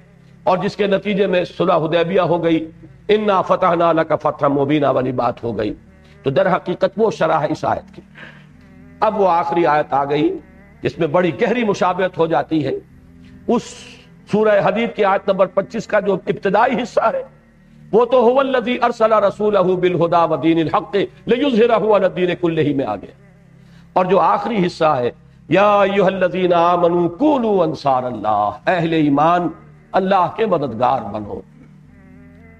اور جس کے نتیجے میں صلح حدیبیہ ہو گئی, اِنَّا فَتَحْنَا لَكَ فَتْحًا مُبِينًا والی بات ہو گئی. تو در حقیقت وہ شرح ہے اس آیت کی. اب وہ آخری آیت آ گئی جس میں بڑی گہری مشابہت ہو جاتی ہے اس سورہ حدید کی آیت نمبر 25 کا جو ابتدائی حصہ ہے. وہ تو هو الذی ارسل رسولہ بالہدی ودین الحق لیظہرہ علی الدین کلہ میں آ گیا. اور جو آخری حصہ ہے, یا ایھا الذین آمنوا کونوا انصار اللہ, اہل ایمان اللہ کے مددگار بنو.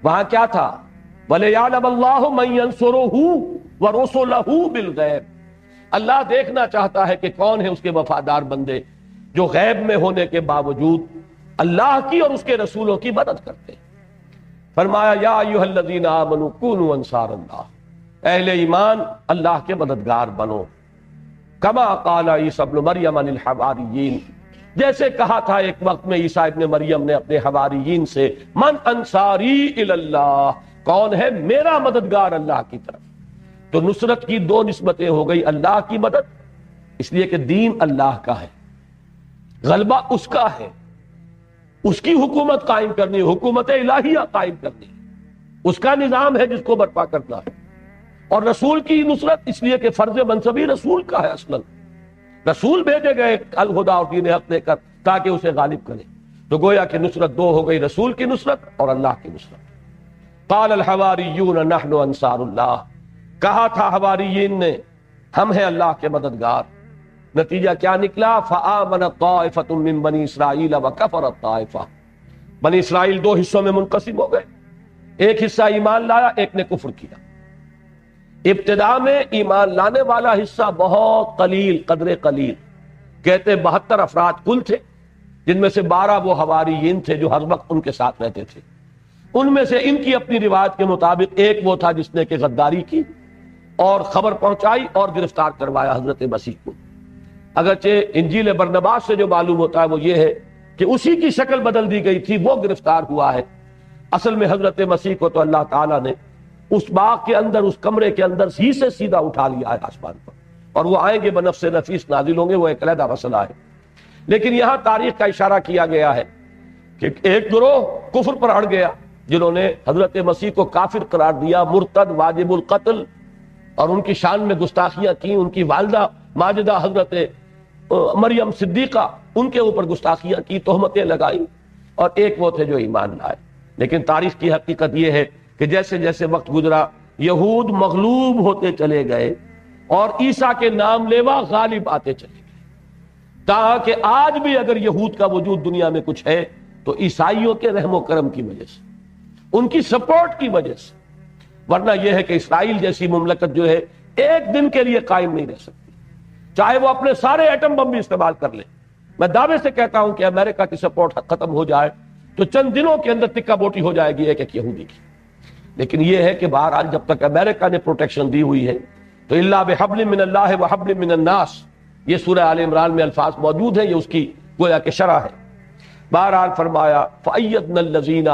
وہاں کیا تھا؟ وَلِيَعْلَمَ اللَّهُ مَن يَنصُرُهُ وَرُسُلَهُ بِالْغَیبِ. اللہ دیکھنا چاہتا ہے کہ کون ہے اس کے وفادار بندے جو غیب میں ہونے کے باوجود اللہ کی اور اس کے رسولوں کی مدد کرتے ہیں. فرمایا یا ایھا الذین آمنوا کونوا انصار اللہ, اہل ایمان اللہ کے مددگار بنو. کما قال عیسی ابن مریم للحواریین, جیسے کہا تھا ایک وقت میں عیسیٰ ابن مریم نے اپنے حواریین سے, من انصاری الی اللہ, کون ہے میرا مددگار اللہ کی طرف. تو نصرت کی دو نسبتیں ہو گئی, اللہ کی مدد اس لیے کہ دین اللہ کا ہے, غلبہ اس کا ہے, اس کی حکومت قائم کرنی, حکومت الہیہ قائم کرنی, اس کا نظام ہے جس کو برپا کرنا ہے. اور رسول کی نصرت اس لیے کہ فرض منصبی رسول کا ہے. اصلا رسول بھیجے گئے الہدی اور دین حق لے کر تاکہ اسے غالب کرے. تو گویا کہ نصرت دو ہو گئی, رسول کی نصرت اور اللہ کی نصرت. قال الحواریون نحن انصار اللہ, کہا تھا حواریین نے ہم ہیں اللہ کے مددگار. نتیجہ کیا نکلا؟ فآمنت طائفۃ من بنی اسرائیل وکفرت طائفہ. بنی اسرائیل دو حصوں میں منقسم ہو گئے, ایک حصہ ایمان لایا, ایک نے کفر کیا. ابتدا میں ایمان لانے والا حصہ بہت قلیل, قدر قلیل, کہتے 72 افراد کل تھے, جن میں سے 12 وہ حواریین تھے جو ہر وقت ان کے ساتھ رہتے تھے. ان میں سے ان کی اپنی روایت کے مطابق ایک وہ تھا جس نے کہ غداری کی اور خبر پہنچائی اور گرفتار کروایا حضرت مسیح کو. اگرچہ انجیل برنباس سے جو معلوم ہوتا ہے وہ یہ ہے کہ اسی کی شکل بدل دی گئی تھی, وہ گرفتار ہوا ہے. اصل میں حضرت مسیح کو تو اللہ تعالیٰ نے اس باغ کے اندر, اس کمرے کے اندر ہی سے سیدھا اٹھا لیا ہے آسمان پر, اور وہ آئیں گے بنفس نفیس نازل ہوں گے, وہ ایک علیحدہ مسئلہ ہے. لیکن یہاں تاریخ کا اشارہ کیا گیا ہے کہ ایک گروہ کفر پر اڑ گیا جنہوں نے حضرت مسیح کو کافر قرار دیا, مرتد, واجب القتل, اور ان کی شان میں گستاخیاں کی. ان کی والدہ ماجدہ حضرت مریم صدیقہ, ان کے اوپر گستاخیاں کی, تہمتیں لگائی. اور ایک وہ تھے جو ایمان لائے. لیکن تاریخ کی حقیقت یہ ہے کہ جیسے جیسے وقت گزرا یہود مغلوب ہوتے چلے گئے اور عیسیٰ کے نام لیوا غالب آتے چلے گئے, تاکہ آج بھی اگر یہود کا وجود دنیا میں کچھ ہے تو عیسائیوں کے رحم و کرم کی وجہ سے, ان کی سپورٹ کی وجہ سے. ورنہ یہ ہے کہ اسرائیل جیسی مملکت جو ہے ایک دن کے لیے قائم نہیں رہ سکتی، چاہے وہ اپنے سارے ایٹم بم بھی استعمال کر لیں۔ میں دعوے سے کہتا ہوں کہ امریکہ کی سپورٹ ختم ہو جائے تو چند دنوں کے اندر ٹکا بوٹی ہو جائے گی ایک یہودی کی، لیکن یہ ہے کہ بہرحال جب تک امریکہ نے پروٹیکشن دی ہوئی ہے تو الا بحبل من اللہ وحبل من الناس، یہ سورہ آل عمران میں الفاظ موجود ہیں، یہ اس کی گویا کہ شرح ہے۔ بہرحال فرمایا فَأَيَّدْنَا الَّذِينَ